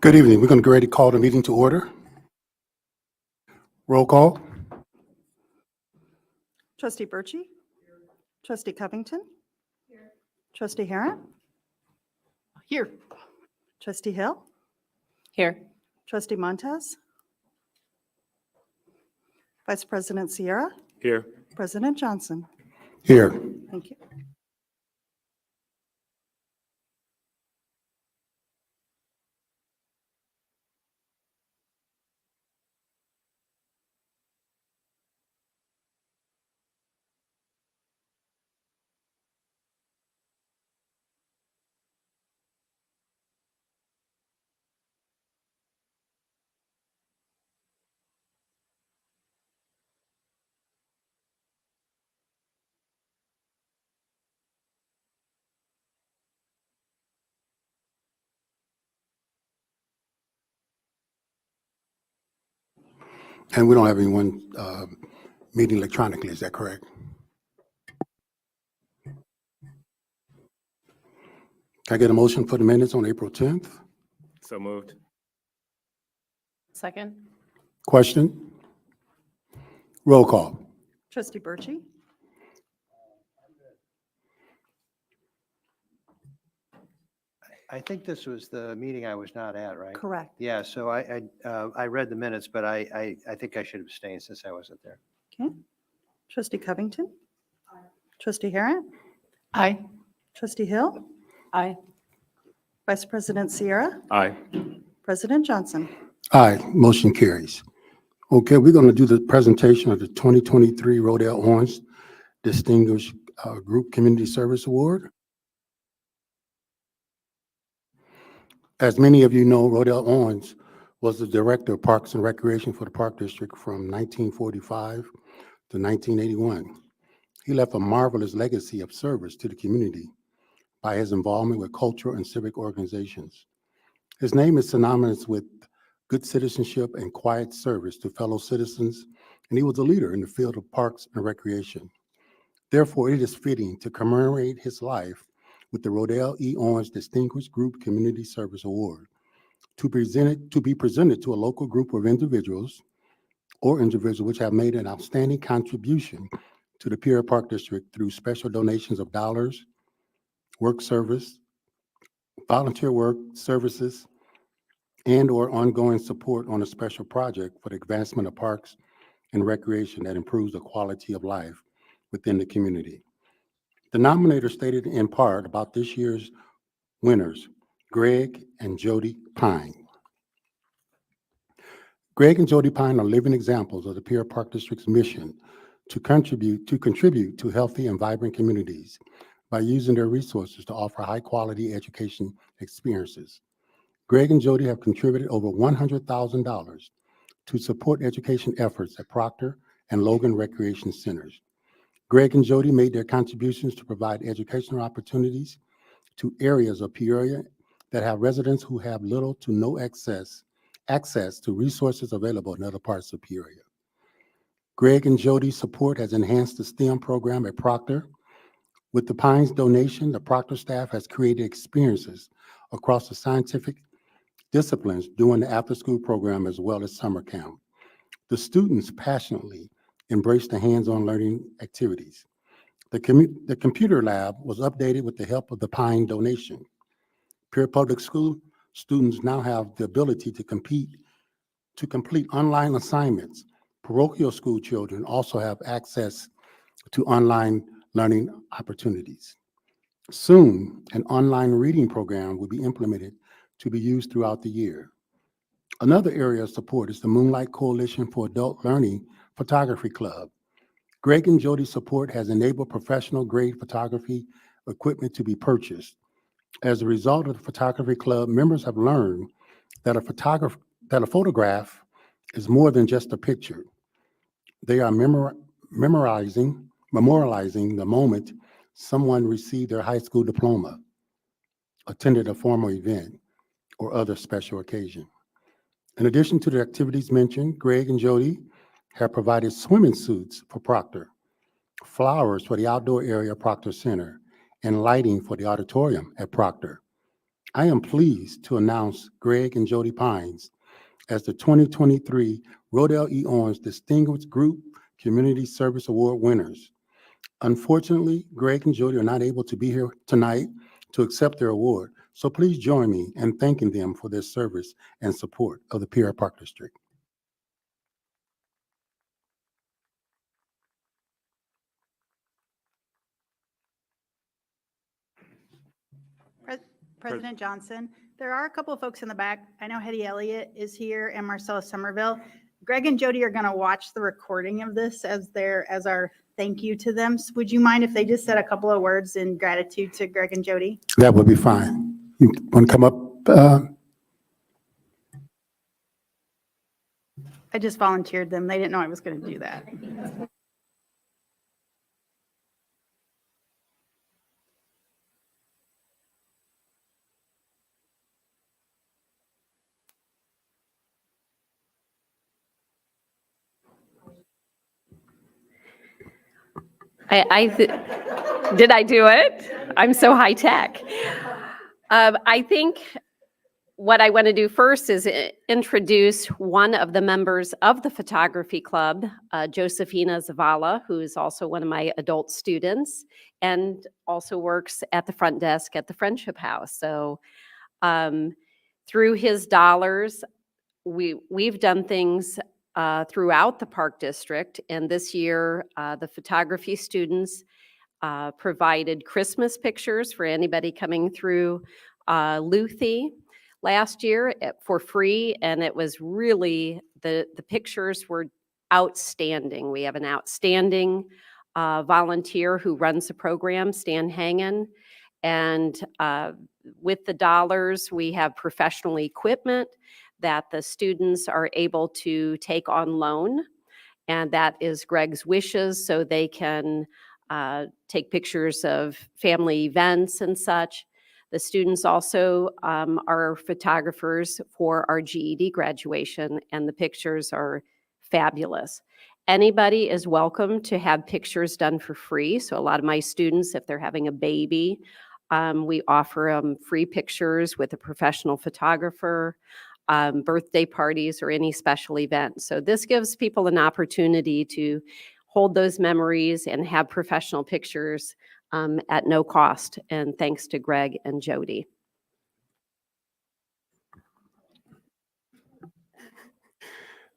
Good evening. We're going to get ready to call the meeting to order. Roll call. Trustee Birchie? Trustee Covington? Here. Trustee Harrop? Here. Trustee Hill? Here. Trustee Montez? Vice President Sierra? Here. President Johnson? Here. Thank you. And we don't have anyone meeting electronically, is that correct? Can I get a motion for the minutes on April 10th? So moved. Second. Question? Roll call. Trustee Birchie? I think this was the meeting I was not at, right? Correct. Yeah, so I read the minutes, but I think I should abstain since I wasn't there. Okay. Trustee Covington? Trustee Harrop? Aye. Trustee Hill? Aye. Vice President Sierra? Aye. President Johnson? Aye, motion carries. Okay, we're going to do the presentation of the 2023 Rodale Orange Distinguished Group Community Service Award. As many of you know, Rodale Owens was the Director of Parks and Recreation for the Park District from 1945 to 1981. He left a marvelous legacy of service to the community by his involvement with cultural and civic organizations. His name is synonymous with good citizenship and quiet service to fellow citizens, and he was a leader in the field of parks and recreation. Therefore, it is fitting to commemorate his life with the Rodale E. Owens Distinguished Group Community Service Award to be presented to a local group of individuals which have made an outstanding contribution to the Peoria Park District through special donations of dollars, work service, volunteer work, services, and/or ongoing support on a special project for the advancement of parks and recreation that improves the quality of life within the community. The nominator stated in part about this year's winners, Greg and Jody Pine. Greg and Jody Pine are living examples of the Peoria Park District's mission to contribute to healthy and vibrant communities by using their resources to offer high-quality education experiences. Greg and Jody have contributed over $100,000 to support education efforts at Proctor and Logan Recreation Centers. Greg and Jody made their contributions to provide educational opportunities to areas of Peoria that have residents who have little to no access to resources available in other parts of Peoria. Greg and Jody's support has enhanced the STEM program at Proctor. With the Pines donation, the Proctor staff has created experiences across the scientific disciplines during the after-school program as well as summer camp. The students passionately embrace the hands-on learning activities. The computer lab was updated with the help of the Pine donation. Peoria Public School students now have the ability to complete online assignments. Parochial school children also have access to online learning opportunities. Soon, an online reading program will be implemented to be used throughout the year. Another area of support is the Moonlight Coalition for Adult Learning Photography Club. Greg and Jody's support has enabled professional grade photography equipment to be purchased. As a result of the photography club, members have learned that a photograph is more than just a picture. They are memorializing the moment someone received their high school diploma, attended a formal event, or other special occasion. In addition to the activities mentioned, Greg and Jody have provided swimming suits for Proctor, flowers for the outdoor area of Proctor Center, and lighting for the auditorium at Proctor. I am pleased to announce Greg and Jody Pines as the 2023 Rodell E. Owens Distinguished Group Community Service Award winners. Unfortunately, Greg and Jody are not able to be here tonight to accept their award, so please join me in thanking them for their service and support of the Peoria Park District. President Johnson, there are a couple of folks in the back. I know Hetty Elliott is here and Marcella Somerville. Greg and Jody are going to watch the recording of this as our thank you to them. So would you mind if they just said a couple of words in gratitude to Greg and Jody? That would be fine. You want to come up? I just volunteered them. They didn't know I was going to do that. Did I do it? I'm so high tech. I think what I want to do first is introduce one of the members of the photography club, Josephina Zavala, who is also one of my adult students and also works at the front desk at the Friendship House. So through his dollars, we've done things throughout the Park District. And this year, the photography students provided Christmas pictures for anybody coming through Luthi last year for free. And it was really, the pictures were outstanding. We have an outstanding volunteer who runs the program, Stan Hangen. And with the dollars, we have professional equipment that the students are able to take on loan. And that is Greg's wishes, so they can take pictures of family events and such. The students also are photographers for our GED graduation, and the pictures are fabulous. Anybody is welcome to have pictures done for free. So a lot of my students, if they're having a baby, we offer them free pictures with a professional photographer, birthday parties, or any special event. So this gives people an opportunity to hold those memories and have professional pictures at no cost. And thanks to Greg and Jody.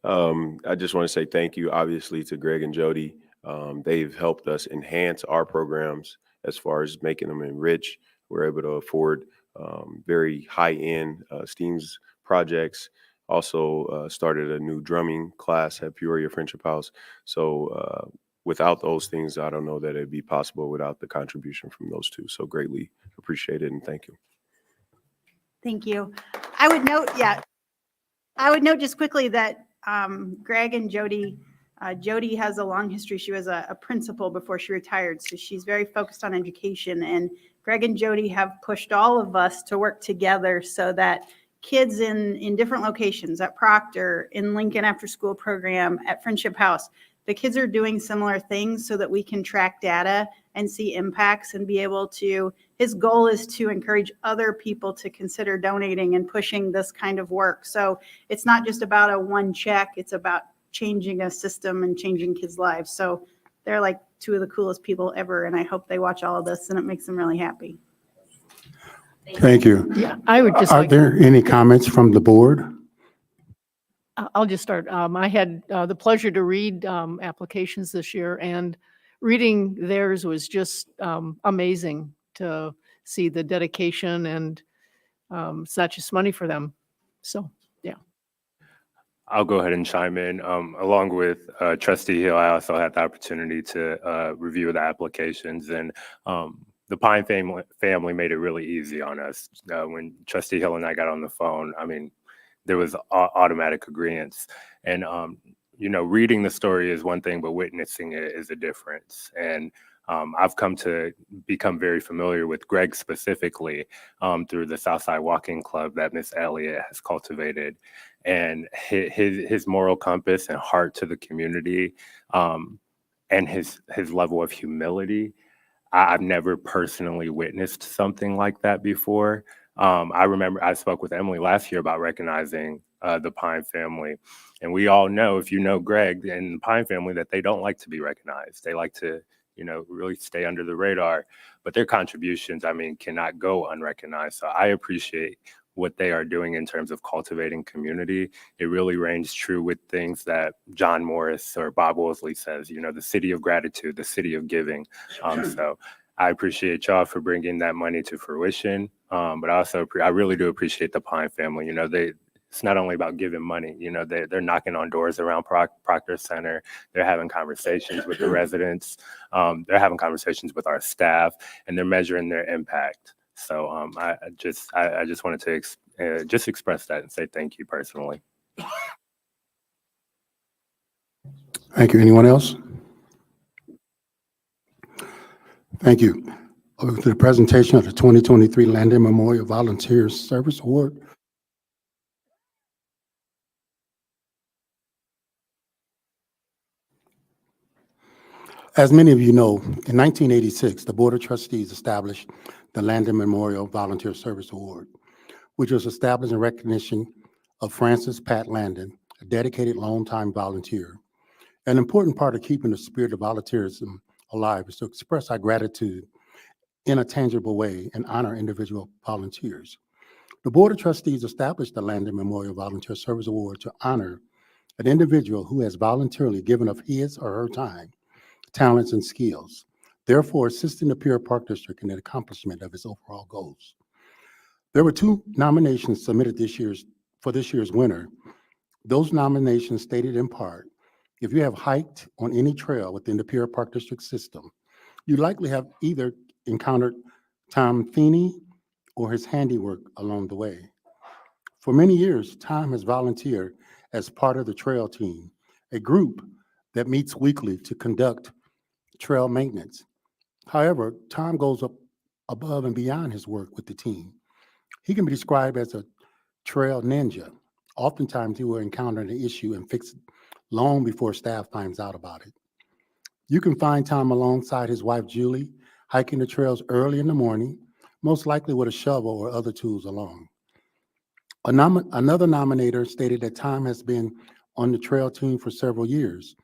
I just want to say thank you, obviously, to Greg and Jody. They've helped us enhance our programs as far as making them enrich. We're able to afford very high-end STEAMs projects. Also started a new drumming class at Peoria Friendship House. So without those things, I don't know that it'd be possible without the contribution from those two. So greatly appreciate it, and thank you. Thank you. I would note just quickly that Greg and Jody, Jody has a long history. She was a principal before she retired, so she's very focused on education. And Greg and Jody have pushed all of us to work together so that kids in different locations, at Proctor, in Lincoln After School Program, at Friendship House, the kids are doing similar things so that we can track data and see impacts and be able to, his goal is to encourage other people to consider donating and pushing this kind of work. So it's not just about a one check, it's about changing a system and changing kids' lives. So they're like two of the coolest people ever, and I hope they watch all of this and it makes them really happy. Thank you. Yeah, I would just Are like, there any comments from the board? I'll just start. I had the pleasure to read applications this year, and reading theirs was just amazing to see the dedication, and it's not just money for them. So, yeah. I'll go ahead and chime in. Along with Trustee Hill, I also had the opportunity to review the applications, and the Pine family made it really easy on us. When Trustee Hill and I got on the phone, I mean, there was automatic agreements. And, you know, reading the story is one thing, but witnessing it is a difference. And I've come to become very familiar with Greg specifically through the Southside Walking Club that Miss Elliott has cultivated. And his moral compass and heart to the community, and his level of humility. I've never personally witnessed something like that before. I remember I spoke with Emily last year about recognizing the Pine family. And we all know, if you know Greg and the Pine family, that they don't like to be recognized. They like to, really stay under the radar. But their contributions, I mean, cannot go unrecognized. So I appreciate what they are doing in terms of cultivating community. It really reigns true with things that John Morris or Bob Woolsey says, the city of gratitude, the city of giving. So I appreciate y'all for bringing that money to fruition. But I really do appreciate the Pine family. It's not only about giving money, they're knocking on doors around Proctor Center. They're having conversations with the residents. They're having conversations with our staff, and they're measuring their impact. So I just wanted to just express that and say thank you personally. Thank you. Anyone else? Thank you. Over to the presentation of the 2023 Landon Memorial Volunteer Service Award. As many of you know, in 1986, the Board of Trustees established the Landon Memorial Volunteer Service Award, which was established in recognition of Francis Pat Landon, a dedicated longtime volunteer. An important part of keeping the spirit of volunteerism alive is to express our gratitude in a tangible way and honor individual volunteers. The Board of Trustees established the Landon Memorial Volunteer Service Award to honor an individual who has voluntarily given of his or her time, talents, and skills, therefore assisting the Peoria Park District in the accomplishment of its overall goals. There were 2 nominations submitted for this year's winner. Those nominations stated in part, if you have hiked on any trail within the Peoria Park District system, you likely have either encountered Tom Feeney or his handiwork along the way. For many years, Tom has volunteered as part of the trail team, a group that meets weekly to conduct trail maintenance. However, Tom goes up above and beyond his work with the team. He can be described as a trail ninja. Oftentimes, he will encounter an issue and fix it long before staff finds out about it. You can find Tom alongside his wife, Julie, hiking the trails early in the morning, most likely with a shovel or other tools along. Another nominator stated that Tom has been on the trail team for several years.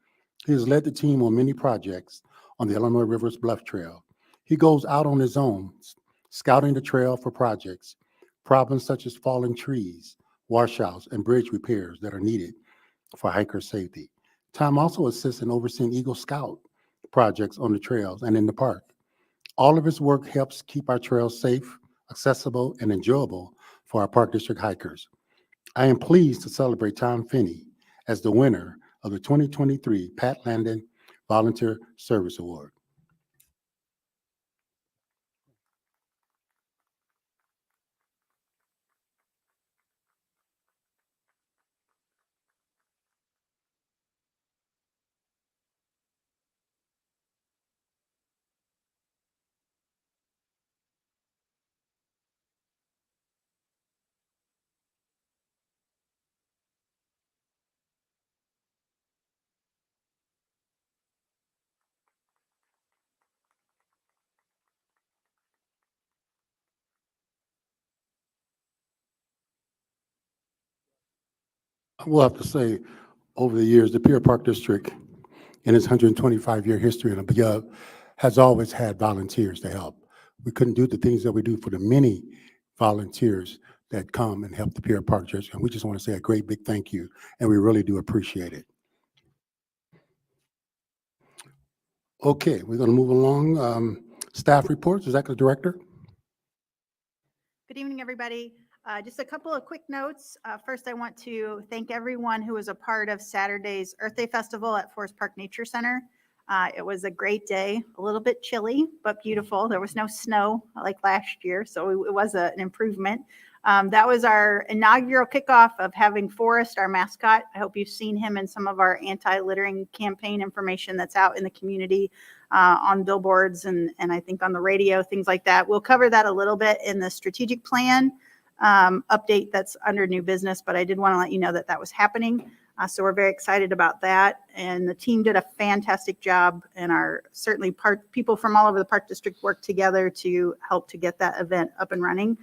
He has led the team on many projects on the Illinois Rivers Bluff Trail. He goes out on his own, scouting the trail for projects, problems such as falling trees, washouts, and bridge repairs that are needed for hiker safety. Tom also assists in overseeing Eagle Scout projects on the trails and in the park. All of his work helps keep our trails safe, accessible, and enjoyable for our Park District hikers. I am pleased to celebrate Tom Finney as the winner of the 2023 Pat Landon Volunteer Service Award. I will have to say, over the years, the Peoria Park District, in its 125-year history and above, has always had volunteers to help. We couldn't do the things that we do for the many volunteers that come and help the Peoria Park District, and we just want to say a great big thank you, and we really do appreciate it. Okay, we're going to move along. Staff reports, Executive Director. Good evening, everybody. Just a couple of quick notes. First, I want to thank everyone who was a part of Saturday's Earth Day Festival at Forest Park Nature Center. It was a great day, a little bit chilly, but beautiful. There was no snow like last year, so it was an improvement. That was our inaugural kickoff of having Forrest, our mascot. I hope you've seen him in some of our anti-littering campaign information that's out in the community on billboards and I think on the radio, things like that. We'll cover that a little bit in the strategic plan update that's under new business, but I did want to let you know that that was happening. So we're very excited about that. And the team did a fantastic job, and certainly people from all over the Park District worked together to help to get that event up and running.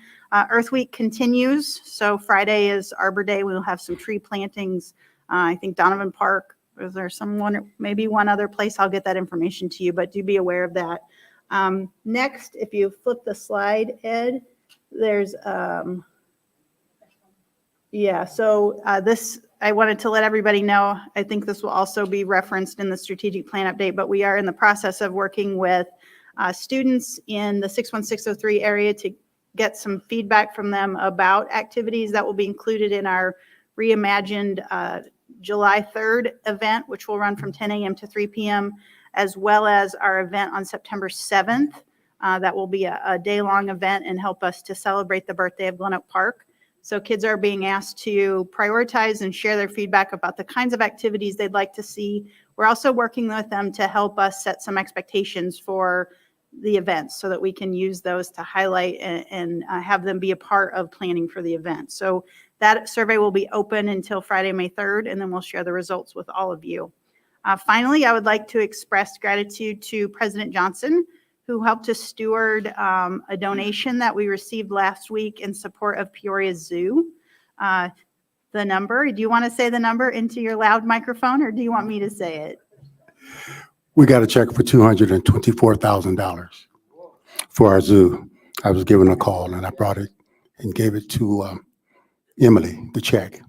Earth Week continues. So Friday is Arbor Day. We'll have some tree plantings. I think Donovan Park, is there maybe one other place? I'll get that information to you, but do be aware of that. Next, if you flip the slide, Ed, there's, I wanted to let everybody know, I think this will also be referenced in the strategic plan update, but we are in the process of working with students in the 61603 area to get some feedback from them about activities that will be included in our reimagined July 3rd event, which will run from 10 a.m. to 3 p.m., as well as our event on September 7th. That will be a day-long event and help us to celebrate the birthday of Glen Oak Park. So kids are being asked to prioritize and share their feedback about the kinds of activities they'd like to see. We're also working with them to help us set some expectations for the events so that we can use those to highlight and have them be a part of planning for the event. So that survey will be open until Friday, May 3rd, and then we'll share the results with all of you. Finally, I would like to express gratitude to President Johnson, who helped to steward a donation that we received last week in support of Peoria Zoo. The number, do you want to say the number into your loud microphone, or do you want me to say it? We got a check for $224,000 for our zoo. I was given a call and I brought it and gave it to Emily, the check.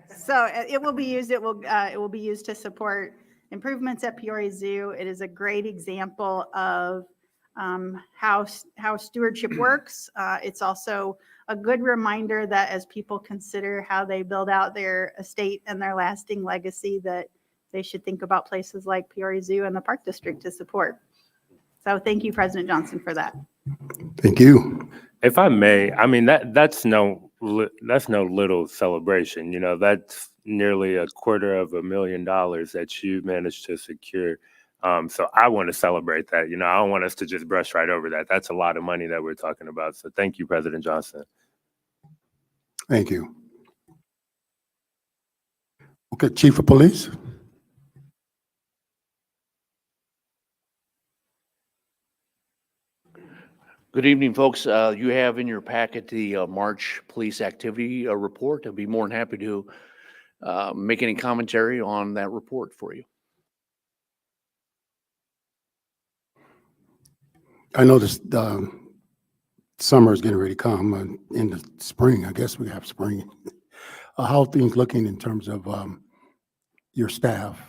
So it will be used. It will be used to support improvements at Peoria Zoo. It is a great example of how stewardship works. It's also a good reminder that as people consider how they build out their estate and their lasting legacy, that they should think about places like Peoria Zoo and the Park District to support. So thank you, President Johnson, for that. Thank you. If I may, I mean, that's no little celebration. You know, that's nearly $250,000 that you managed to secure. So I want to celebrate that. You know, I don't want us to just brush right over that. That's a lot of money that we're talking about. So thank you, President Johnson. Thank you. Okay, Chief of Police. Good evening, folks. You have in your packet the March police activity report. I'd be more than happy to make any commentary on that report for you. I know this summer is getting ready to come in the spring. I guess we have spring. How are things looking in terms of your staff?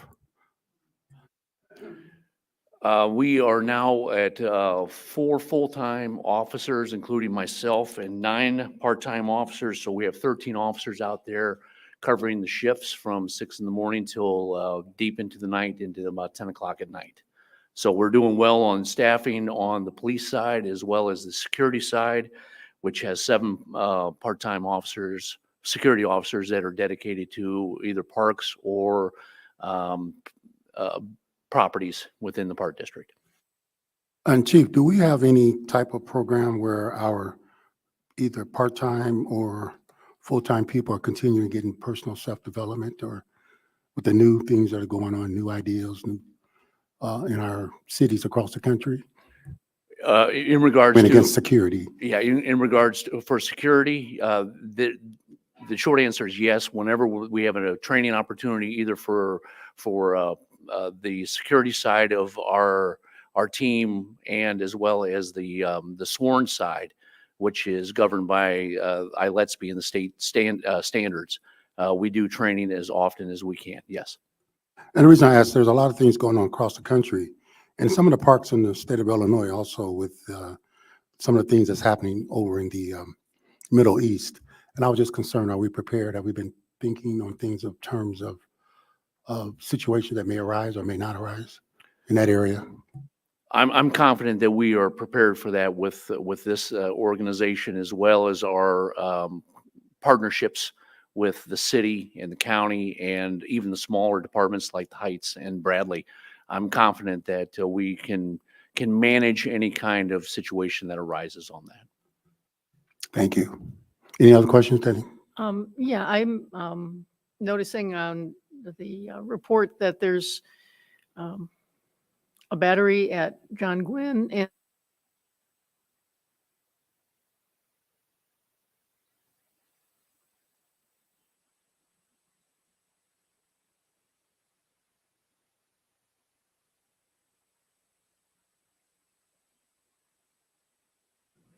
We are now at 4 full-time officers, including myself, and 9 part-time officers. So we have 13 officers out there covering the shifts from 6 in the morning till deep into the night, into about 10 o'clock at night. So we're doing well on staffing on the police side as well as the security side, which has 7 part-time officers, security officers that are dedicated to either parks or properties within the Park District. And Chief, do we have any type of program where our either part-time or full-time people are continuing getting personal self-development, or with the new things that are going on, new ideas, new in our cities across the country? In regards to against security. Yeah, in regards to for security, the short answer is yes. Whenever we have a training opportunity, either for the security side of our team and as well as the sworn side, which is governed by ILETSB and the state standards, we do training as often as we can. Yes. And the reason I asked, there's a lot of things going on across the country, and some of the parks in the state of Illinois also with some of the things that's happening over in the Middle East. And I was just concerned, are we prepared? Have we been thinking on things in terms of situations that may arise or may not arise in that area? I'm confident that we are prepared for that with this organization, as well as our partnerships with the city and the county and even the smaller departments like the Heights and Bradley. I'm confident that we can manage any kind of situation that arises on that. Thank you. Any other questions, Teddy? Yeah, I'm noticing on the report that there's a battery at John Gwynn, and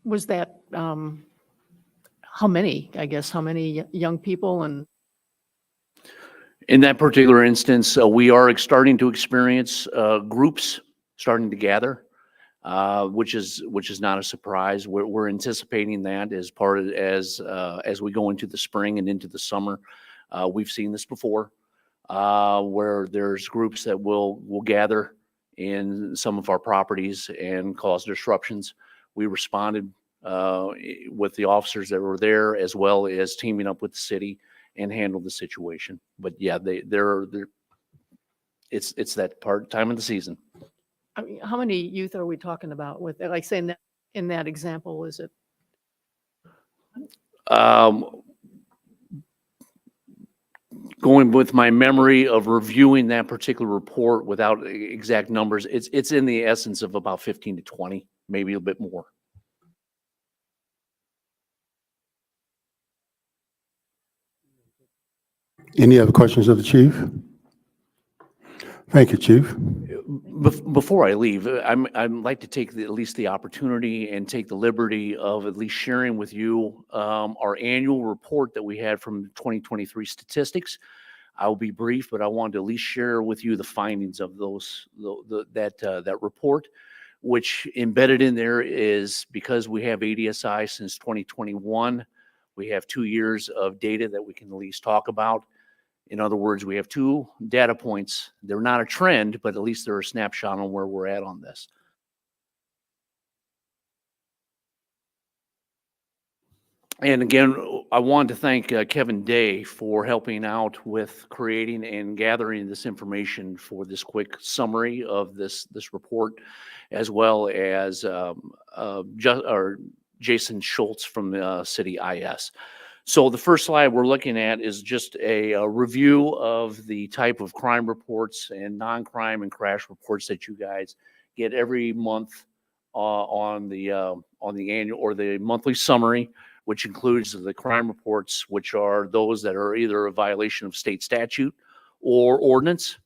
was that, how many, I guess, how many young people and In that particular instance, we are starting to experience groups starting to gather, which is not a surprise. We're anticipating that as part of, as we go into the spring and into the summer. We've seen this before, where there's groups that will gather in some of our properties and cause disruptions. We responded with the officers that were there, as well as teaming up with the city and handled the situation. But yeah, they're it's that time of the season. I mean, how many youth are we talking about with, like saying that in that example, is it? Going with my memory of reviewing that particular report without exact numbers, it's in the essence of about 15 to 20, maybe a bit more. Any other questions of the chief? Thank you, Chief. Before I leave, I'd like to take at least the opportunity and take the liberty of at least sharing with you our annual report that we had from 2023 statistics. I'll be brief, but I wanted to at least share with you the findings of that report, which embedded in there is because we have ADSI since 2021, we have 2 years of data that we can at least talk about. In other words, we have 2 data points. They're not a trend, but at least they're a snapshot on where we're at on this. And again, I wanted to thank Kevin Day for helping out with creating and gathering this information for this quick summary of this report, as well as Jason Schultz from the City IS. So the first slide we're looking at is just a review of the type of crime reports and non-crime and crash reports that you guys get every month on the annual or the monthly summary, which includes the crime reports, which are those that are either a violation of state statute or ordinance.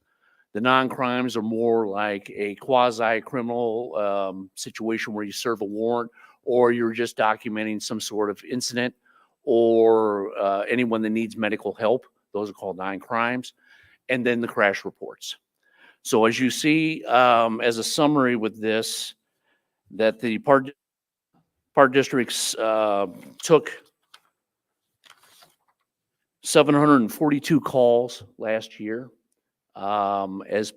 The non-crimes are more like a quasi-criminal situation where you serve a warrant or you're just documenting some sort of incident or anyone that needs medical help. Those are called non-crimes. And then the crash reports. So as you see, as a summary with this, that the park districts took 742 calls last year as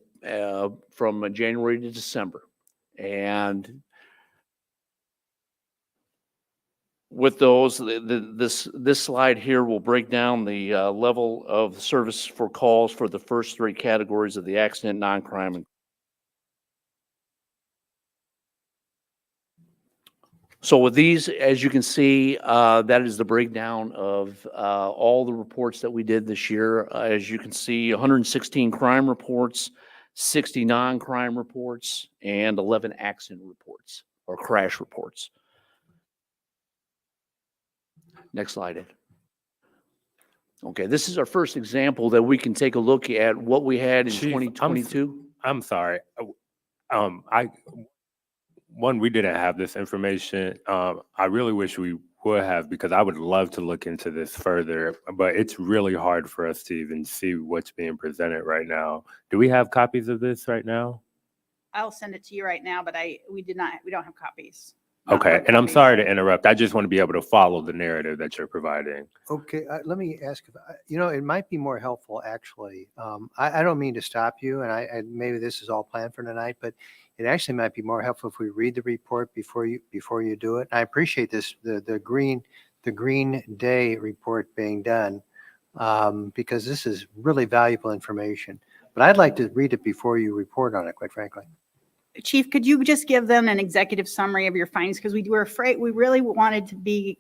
from January to December. And with those, this slide here will break down the level of service for calls for the first 3 categories of the accident, non-crime, and so with these, as you can see, that is the breakdown of all the reports that we did this year. As you can see, 116 crime reports, 60 non-crime reports, and 11 accident reports or crash reports. Next slide, Ed. Okay, this is our first example that we can take a look at what we had in Chief, 2022. I'm sorry. We didn't have this information. I really wish we would have, because I would love to look into this further, but it's really hard for us to even see what's being presented right now. Do we have copies of this right now? I'll send it to you right now, but we don't have copies. Okay, and I'm sorry to interrupt. I just want to be able to follow the narrative that you're providing. Okay, let me ask, it might be more helpful, actually. I don't mean to stop you, and maybe this is all planned for tonight, but it actually might be more helpful if we read the report before you do it. I appreciate this, the Green Day report being done, because this is really valuable information. But I'd like to read it before you report on it, quite frankly. Chief, could you just give them an executive summary of your findings? Because we were afraid, we really wanted to be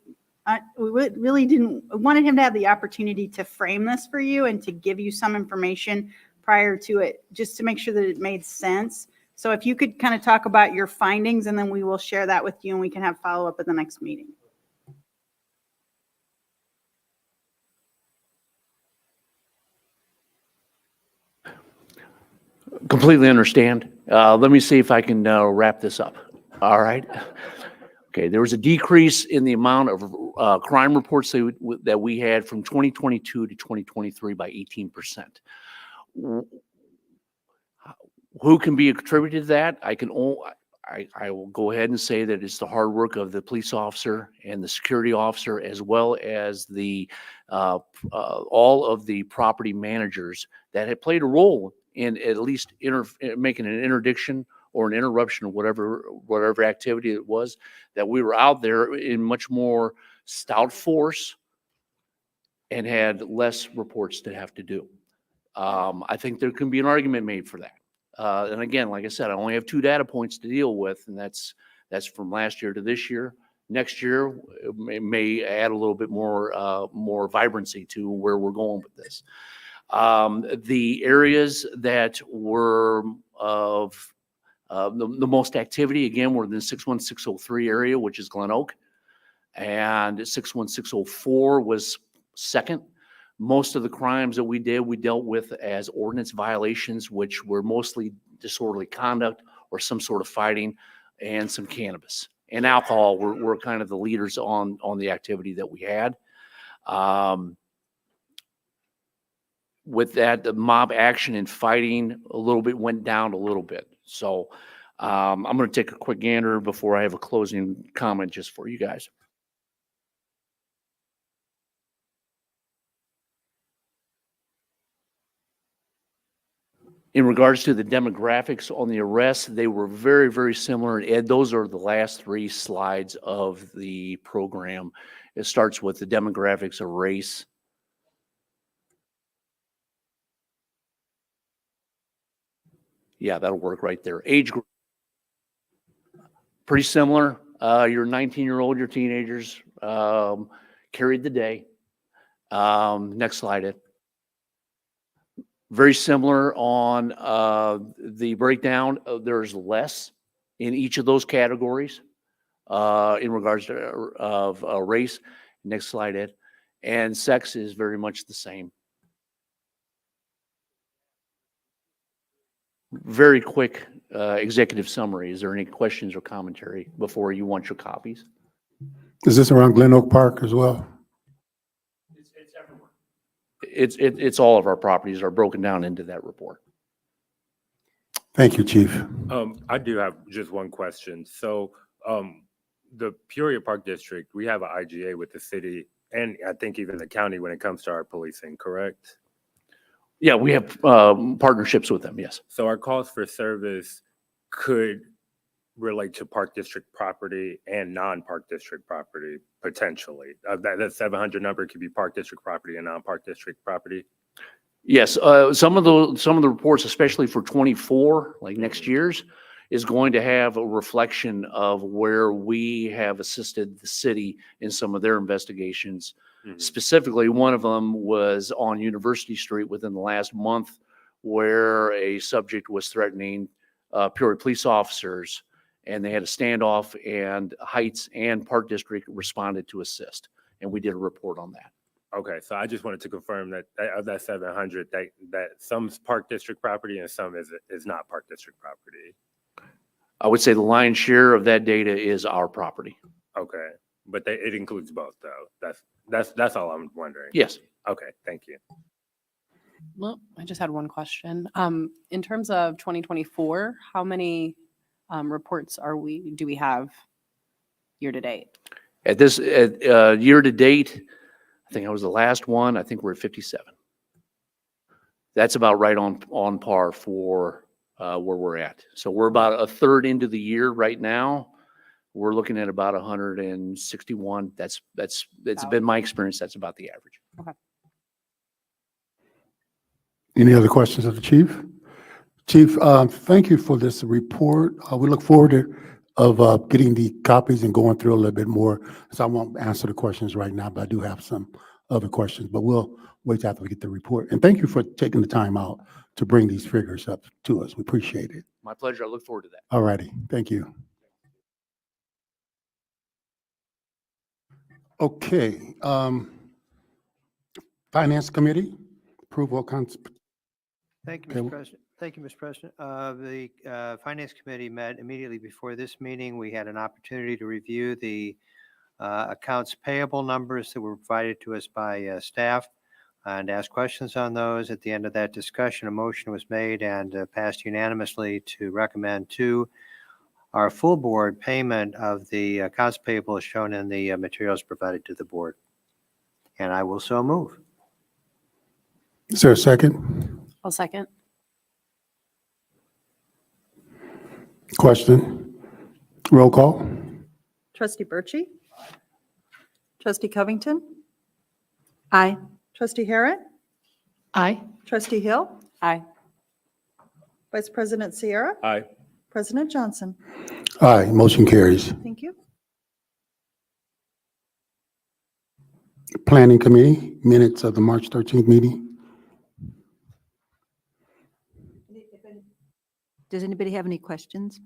really didn't, wanted him to have the opportunity to frame this for you and to give you some information prior to it, just to make sure that it made sense. So if you could kind of talk about your findings, and then we will share that with you and we can have follow-up at the next meeting. Completely understand. Let me see if I can wrap this up. All right. Okay, there was a decrease in the amount of crime reports that we had from 2022 to 2023 by 18%. Who can be attributed to that? I will go ahead and say that it's the hard work of the police officer and the security officer, as well as the all of the property managers that had played a role in at least making an interdiction or an interruption of whatever activity it was, that we were out there in much more stout force and had less reports to have to do. I think there can be an argument made for that. And again, like I said, I only have 2 data points to deal with, and that's from last year to this year. Next year may add a little bit more vibrancy to where we're going with this. The areas that were of the most activity, again, were in the 61603 area, which is Glen Oak, and 61604 was second. Most of the crimes that we dealt with as ordinance violations, which were mostly disorderly conduct or some sort of fighting, and some cannabis and alcohol were kind of the leaders on the activity that we had. With that, the mob action and fighting a little bit went down a little bit. So I'm going to take a quick gander before I have a closing comment just for you guys. In regards to the demographics on the arrests, they were very, very similar. Ed, those are the last 3 slides of the program. It starts with the demographics of race. Yeah, that'll work right there. Age group, pretty similar. Your 19-year-old, your teenagers carried the day. Next slide, Ed. Very similar on the breakdown. There's less in each of those categories in regards to of race. Next slide, Ed. And sex is very much the same. Very quick executive summary. Is there any questions or commentary before you want your copies? Is this around Glen Oak Park as well? It's everywhere. It's all of our properties are broken down into that report. Thank you, Chief. I do have just one question. So the Peoria Park District, we have an IGA with the city and I think even the county when it comes to our policing, correct? Yeah, we have partnerships with them, yes. So our calls for service could relate to Park District property and non-Park District property, potentially. That 700 number could be Park District property and non-Park District property? Yes, some of the reports, especially for 24, like next year's, is going to have a reflection of where we have assisted the city in some of their investigations. Mm-hmm. Specifically, one of them was on University Street within the last month, where a subject was threatening Peoria police officers, and they had a standoff, and Heights and Park District responded to assist, and we did a report on that. Okay, so I just wanted to confirm that of that 700, that some is Park District property and some is not Park District property. I would say the lion's share of that data is our property. Okay, but it includes both, though. That's all I'm wondering. Yes. Okay, thank you. Well, I just had one question. In terms of 2024, how many reports do we have year to date? At this year to date, I think I was the last one. I think we're at 57. That's about right on par for where we're at. So we're about a third into the year right now. We're looking at about 161. That's been my experience. That's about the average. Okay. Any other questions of the chief? Chief, thank you for this report. We look forward to getting the copies and going through a little bit more. So I won't answer the questions right now, but I do have some other questions, but we'll wait till after we get the report. And thank you for taking the time out to bring these figures up to us. We appreciate it. My pleasure. I look forward to that. All righty, thank you. Okay, Finance Committee, approval of Thank you, Okay. Mr. President. Thank you, Mr. President. The Finance Committee met immediately before this meeting. We had an opportunity to review the accounts payable numbers that were provided to us by staff and ask questions on those. At the end of that discussion, a motion was made and passed unanimously to recommend to our full board payment of the accounts payable as shown in the materials provided to the board. And I will so move. Is there a second? I'll second. Question? Roll call? Trustee Birchey? Trustee Covington? Aye. Trustee Harrod? Aye. Trustee Hill? Aye. Vice President Sierra? Aye. President Johnson? Aye, motion carries. Thank you. Planning Committee, minutes of the March 13th meeting. Does anybody have any questions?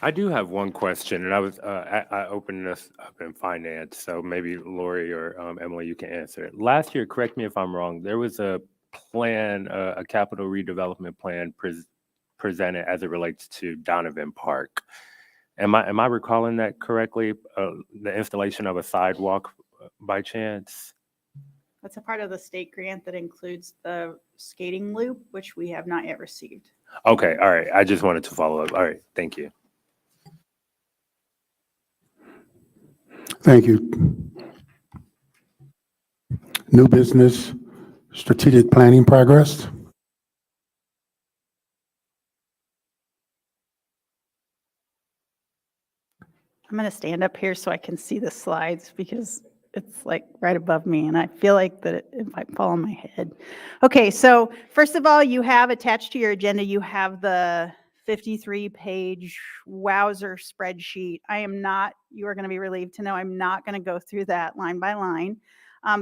I do have one question, and I opened this up in finance, so maybe Lori or Emily, you can answer it. Last year, correct me if I'm wrong, there was a plan, a capital redevelopment plan presented as it relates to Donovan Park. Am I recalling that correctly? The installation of a sidewalk by chance? That's a part of the state grant that includes the skating loop, which we have not yet received. Okay, all right. I just wanted to follow up. All right, thank you. Thank you. New business, strategic planning progress. I'm going to stand up here so I can see the slides because it's like right above me and I feel like that it might fall on my head. Okay, so first of all, you have attached to your agenda, you have the 53-page wowzer spreadsheet. You are going to be relieved to know I'm not going to go through that line by line.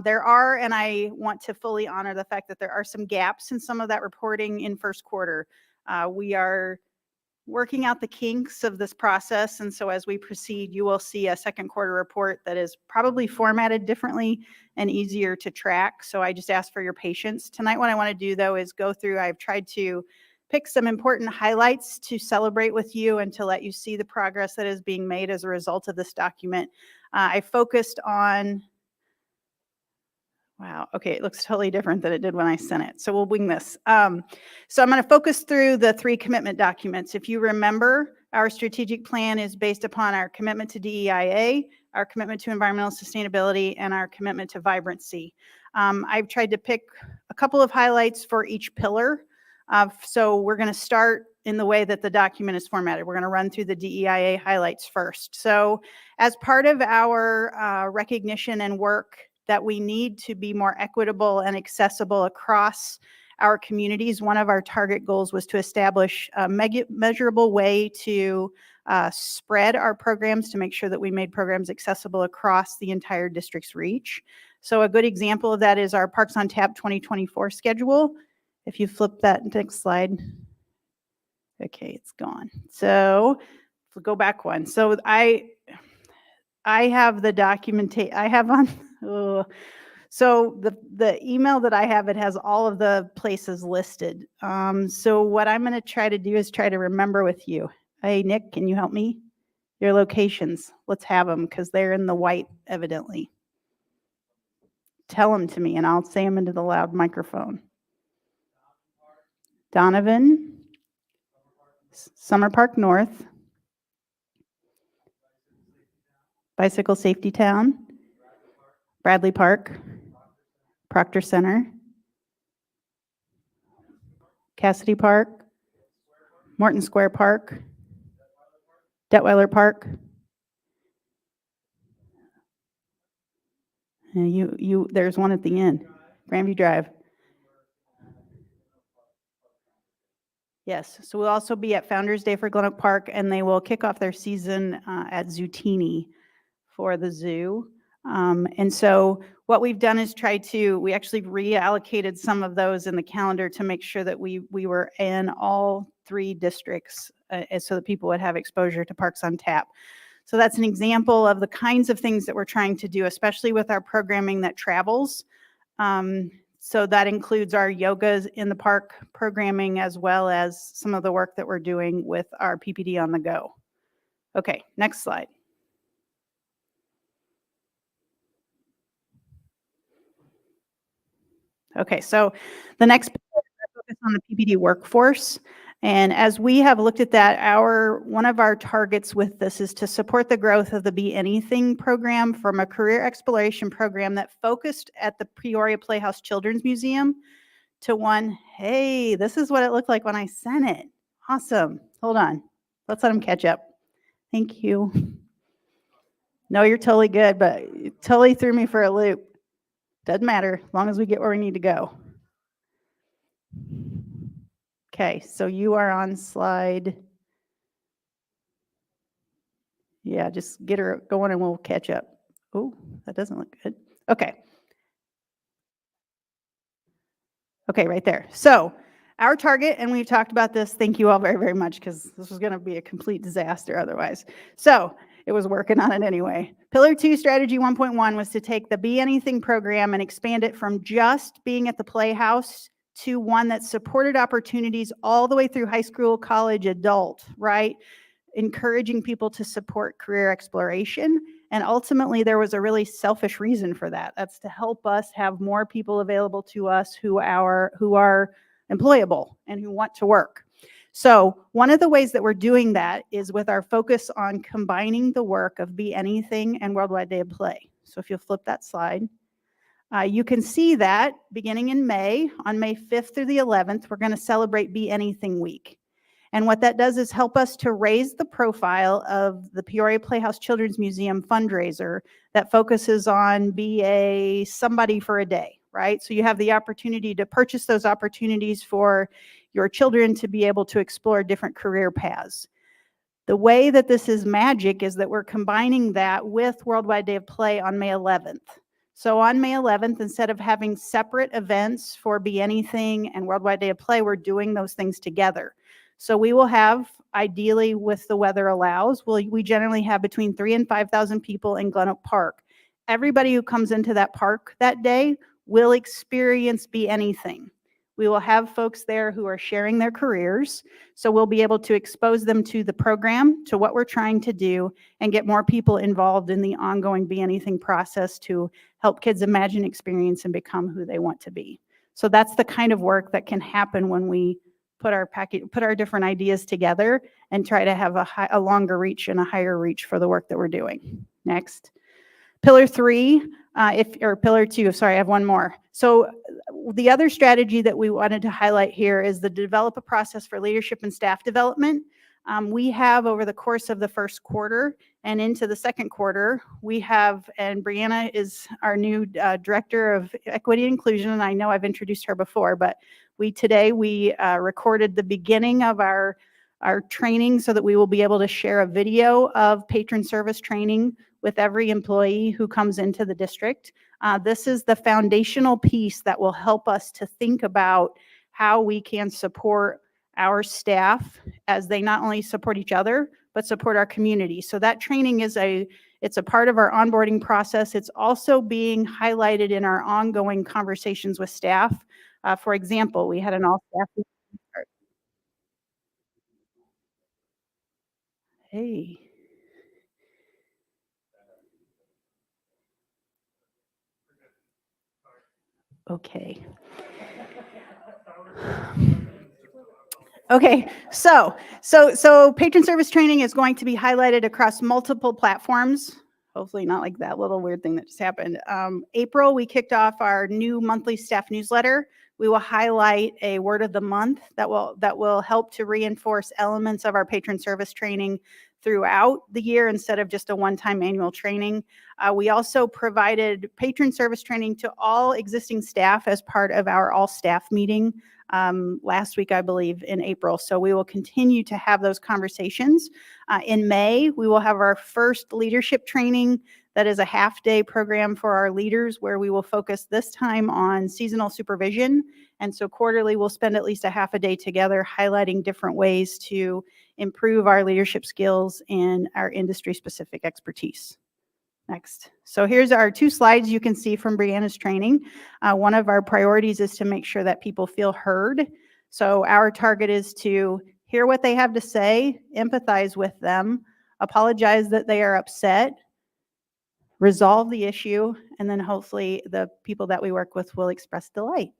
There are, and I want to fully honor the fact that there are some gaps in some of that reporting in first quarter. We are working out the kinks of this process. And so as we proceed, you will see a second quarter report that is probably formatted differently and easier to track. So I just ask for your patience. Tonight, what I want to do though is go through, I've tried to pick some important highlights to celebrate with you and to let you see the progress that is being made as a result of this document. I focused on, wow, okay, it looks totally different than it did when I sent it. So we'll wing this. So I'm going to focus through the 3 commitment documents. If you remember, our strategic plan is based upon our commitment to DEIA, our commitment to environmental sustainability, and our commitment to vibrancy. I've tried to pick a couple of highlights for each pillar. So we're going to start in the way that the document is formatted. We're going to run through the DEIA highlights first. So as part of our recognition and work that we need to be more equitable and accessible across our communities, one of our target goals was to establish a measurable way to spread our programs to make sure that we made programs accessible across the entire district's reach. So a good example of that is our Parks on Tap 2024 schedule. If you flip that next slide. Okay, it's gone. So we'll go back one. So I have the documentation, I have on, so the email that I have, it has all of the places listed. So what I'm going to try to do is try to remember with you. Hey, Nick, can you help me? Your locations, let's have them because they're in the white, evidently. Tell them to me and I'll say them into the loud microphone. Donovan, Summer Park North, Bicycle Safety Town, Bradley Park, Proctor Center, Cassidy Park, Morton Square Park, Detweiler Park. And there's one at the end, Grandview Drive. Yes, so we'll also be at Founder's Day for Glen Oak Park, and they will kick off their season at Zootini for the zoo. And so what we've done is we actually reallocated some of those in the calendar to make sure that we were in all 3 districts so that people would have exposure to Parks on Tap. So that's an example of the kinds of things that we're trying to do, especially with our programming that travels. So that includes our yogas in the park programming, as well as some of the work that we're doing with our PPD on the go. Okay, next slide. Okay, so the next focus on the PPD workforce. And as we have looked at that, one of our targets with this is to support the growth of the Be Anything program from a career exploration program that focused at the Peoria Playhouse Children's Museum to one, hey, this is what it looked like when I sent it. Awesome. Hold on. Let's let them catch up. Thank you. No, you're totally good, but you totally threw me for a loop. Doesn't matter, as long as we get where we need to go. Okay, so you are on slide. Yeah, just get her going and we'll catch up. Oh, that doesn't look good. Okay. Okay, right there. So our target, and we've talked about this, thank you all very, very much, because this was going to be a complete disaster otherwise. So it was working on it anyway. Pillar 2 strategy 1.1 was to take the Be Anything program and expand it from just being at the Playhouse to one that supported opportunities all the way through high school, college, adult, right? Encouraging people to support career exploration. And ultimately, there was a really selfish reason for that. That's to help us have more people available to us who are employable and who want to work. So one of the ways that we're doing that is with our focus on combining the work of Be Anything and Worldwide Day of Play. So if you'll flip that slide, you can see that beginning in May, on May 5th through the 11th, we're going to celebrate Be Anything Week. And what that does is help us to raise the profile of the Peoria Playhouse Children's Museum fundraiser that focuses on somebody for a day, right? So you have the opportunity to purchase those opportunities for your children to be able to explore different career paths. The way that this is magic is that we're combining that with Worldwide Day of Play on May 11th. So on May 11th, instead of having separate events for Be Anything and Worldwide Day of Play, we're doing those things together. So we will have, ideally with the weather allows, we generally have between 3,000 and 5,000 people in Glen Oak Park. Everybody who comes into that park that day will experience Be Anything. We will have folks there who are sharing their careers, so we'll be able to expose them to the program, to what we're trying to do, and get more people involved in the ongoing Be Anything process to help kids imagine, experience, and become who they want to be. So that's the kind of work that can happen when we put our different ideas together and try to have a longer reach and a higher reach for the work that we're doing. Next. Pillar 3, Pillar 2, sorry, I have one more. So the other strategy that we wanted to highlight here is the develop a process for leadership and staff development. We have, over the course of the first quarter and into the second quarter, and Brianna is our new Director of Equity and Inclusion, and I know I've introduced her before, but today we recorded the beginning of our training so that we will be able to share a video of patron service training with every employee who comes into the district. This is the foundational piece that will help us to think about how we can support our staff as they not only support each other, but support our community. So that training it's a part of our onboarding process. It's also being highlighted in our ongoing conversations with staff. For example, we had an all-staff. Hey. Okay. Okay, so patron service training is going to be highlighted across multiple platforms. Hopefully not like that little weird thing that just happened. April, we kicked off our new monthly staff newsletter We will highlight a word of the month that will help to reinforce elements of our patron service training throughout the year instead of just a one-time annual training. We also provided patron service training to all existing staff as part of our all-staff meeting last week, I believe, in April. So we will continue to have those conversations. In May, we will have our first leadership training. That is a half-day program for our leaders where we will focus this time on seasonal supervision. And so quarterly, we'll spend at least a half a day together highlighting different ways to improve our leadership skills and our industry-specific expertise. Next. So here's our 2 slides you can see from Brianna's training. One of our priorities is to make sure that people feel heard. So our target is to hear what they have to say, empathize with them, apologize that they are upset, resolve the issue, and then hopefully the people that we work with will express delight.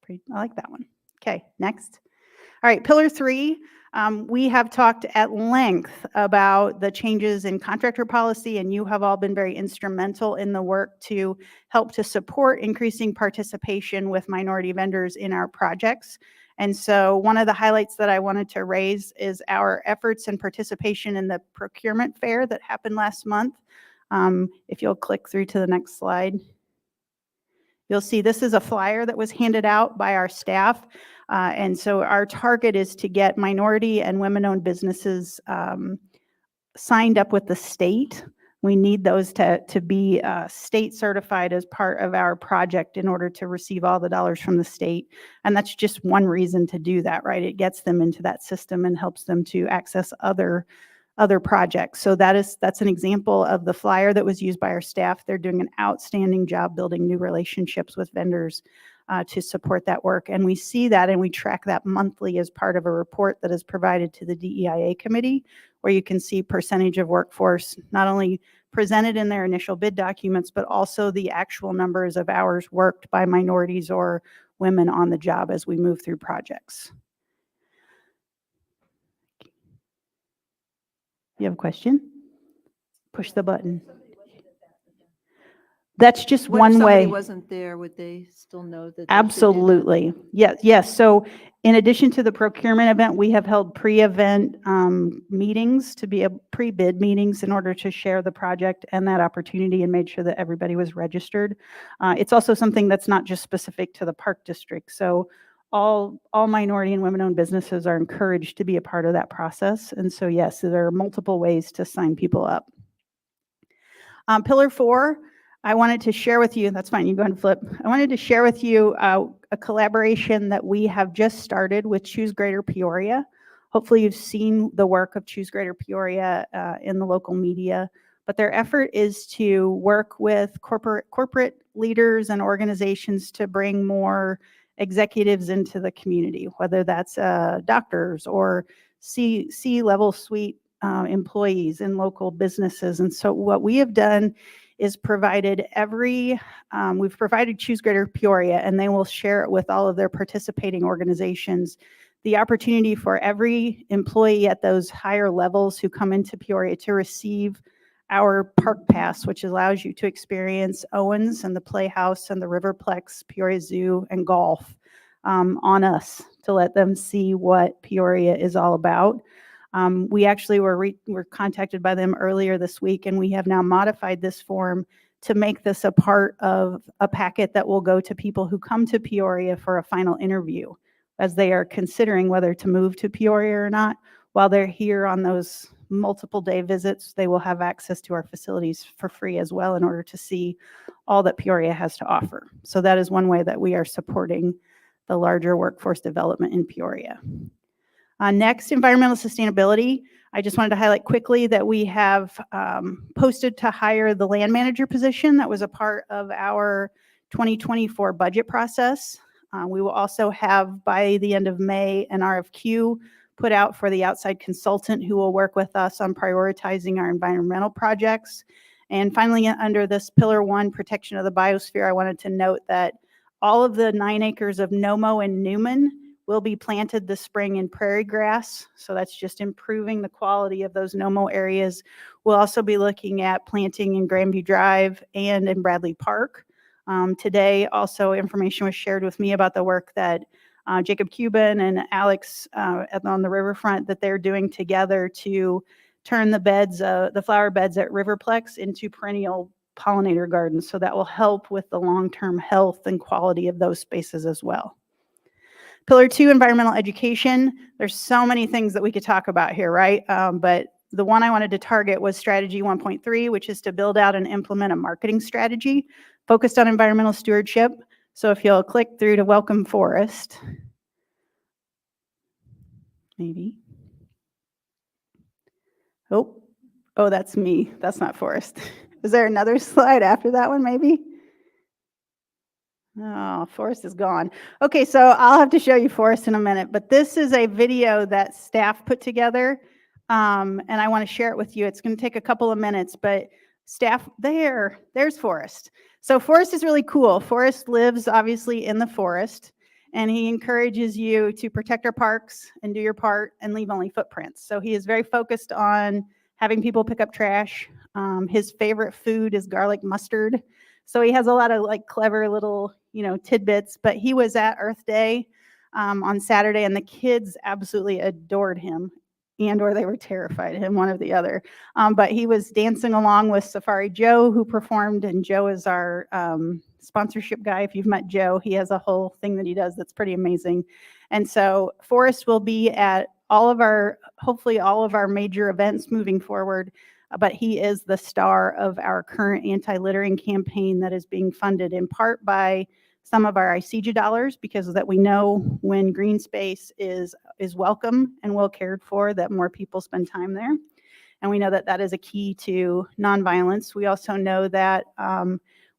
I like that one. Okay, next. All right, pillar 3. We have talked at length about the changes in contractor policy, and you have all been very instrumental in the work to help to support increasing participation with minority vendors in our projects. And so one of the highlights that I wanted to raise is our efforts and participation in the procurement fair that happened last month. If you'll click through to the next slide, you'll see this is a flyer that was handed out by our staff. And so our target is to get minority and women-owned businesses signed up with the state. We need those to be state certified as part of our project in order to receive all the dollars from the state. And that's just one reason to do that, right? It gets them into that system and helps them to access other projects. So that's an example of the flyer that was used by our staff. They're doing an outstanding job building new relationships with vendors to support that work. And we see that and we track that monthly as part of a report that is provided to the DEIA committee, where you can see percentage of workforce not only presented in their initial bid documents, but also the actual numbers of hours worked by minorities or women on the job as we move through projects. You have a question? Push the button. That's just What if one somebody way. wasn't there, would they still know that? They should do that? Absolutely. Yes. So in addition to the procurement event, we have held pre-event meetings to be pre-bid meetings in order to share the project and that opportunity and made sure that everybody was registered. It's also something that's not just specific to the Park District. So all minority and women-owned businesses are encouraged to be a part of that process. And so yes, there are multiple ways to sign people up. Pillar 4. I wanted to share with you, that's fine, you go ahead and flip. I wanted to share with you a collaboration that we have just started with Choose Greater Peoria. Hopefully you've seen the work of Choose Greater Peoria in the local media, but their effort is to work with corporate leaders and organizations to bring more executives into the community, whether that's doctors or C-level suite employees in local businesses. And so what we have done is provided we've provided Choose Greater Peoria, and they will share it with all of their participating organizations, the opportunity for every employee at those higher levels who come into Peoria to receive our Park Pass, which allows you to experience Owens and the Playhouse and the Riverplex, Peoria Zoo, and golf on us to let them see what Peoria is all about. We actually were contacted by them earlier this week, and we have now modified this form to make this a part of a packet that will go to people who come to Peoria for a final interview as they are considering whether to move to Peoria or not. While they're here on those multiple day visits, they will have access to our facilities for free as well in order to see all that Peoria has to offer. So that is one way that we are supporting the larger workforce development in Peoria. Next, environmental sustainability. I just wanted to highlight quickly that we have posted to hire the land manager position. That was a part of our 2024 budget process. We will also have, by the end of May, an RFQ put out for the outside consultant who will work with us on prioritizing our environmental projects. And finally, under this Pillar 1, protection of the biosphere, I wanted to note that all of the 9 acres of Nomo and Newman will be planted this spring in prairie grass. So that's just improving the quality of those Nomo areas. We'll also be looking at planting in Grandview Drive and in Bradley Park. Today, also information was shared with me about the work that Jacob Cuban and Alex on the riverfront that they're doing together to turn the flower beds at Riverplex into perennial pollinator gardens. So that will help with the long-term health and quality of those spaces as well. Pillar 2, environmental education. There's so many things that we could talk about here, right? But the one I wanted to target was strategy 1.3, which is to build out and implement a marketing strategy focused on environmental stewardship. So if you'll click through to Welcome Forest, maybe. Oh, that's me. That's not Forest. Is there another slide after that one, maybe? Oh, Forest is gone. Okay, so I'll have to show you Forest in a minute, but this is a video that staff put together, and I want to share it with you. It's going to take a couple of minutes, but staff, there's Forest. So Forest is really cool. Forest lives obviously in the forest, and he encourages you to protect our parks and do your part and leave only footprints. So he is very focused on having people pick up trash. His favorite food is garlic mustard. So he has a lot of like clever little, tidbits, but he was at Earth Day on Saturday, and the kids absolutely adored him, or they were terrified of him, one or the other. But he was dancing along with Safari Joe, who performed, and Joe is our sponsorship guy. If you've met Joe, he has a whole thing that he does that's pretty amazing. And so Forrest will be at hopefully all of our major events moving forward. But he is the star of our current anti-littering campaign that is being funded in part by some of our ICEJA dollars, because that we know when green space is welcome and well cared for, that more people spend time there. And we know that that is a key to nonviolence. We also know that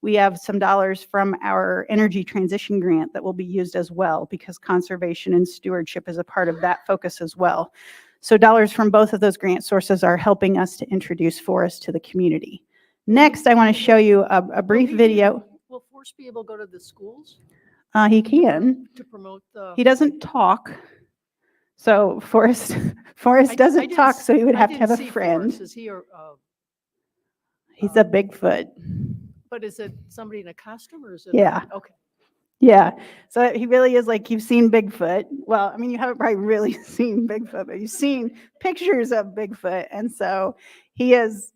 we have some dollars from our energy transition grant that will be used as well, because conservation and stewardship is a part of that focus as well. So dollars from both of those grant sources are helping us to introduce Forest to the community. Next, I want to show you a brief video. Will Forrest be able to go to the schools He can. to promote the? He doesn't talk. So Forrest I doesn't didn't talk, s- so he would I have to didn't have a see friend. Forrest. Is he He's a Bigfoot. but is it somebody in a costume or is it? Yeah. Okay. Yeah. So he really is like, you've seen Bigfoot. Well, I mean, you haven't probably really seen Bigfoot, but you've seen pictures of Bigfoot. And so he is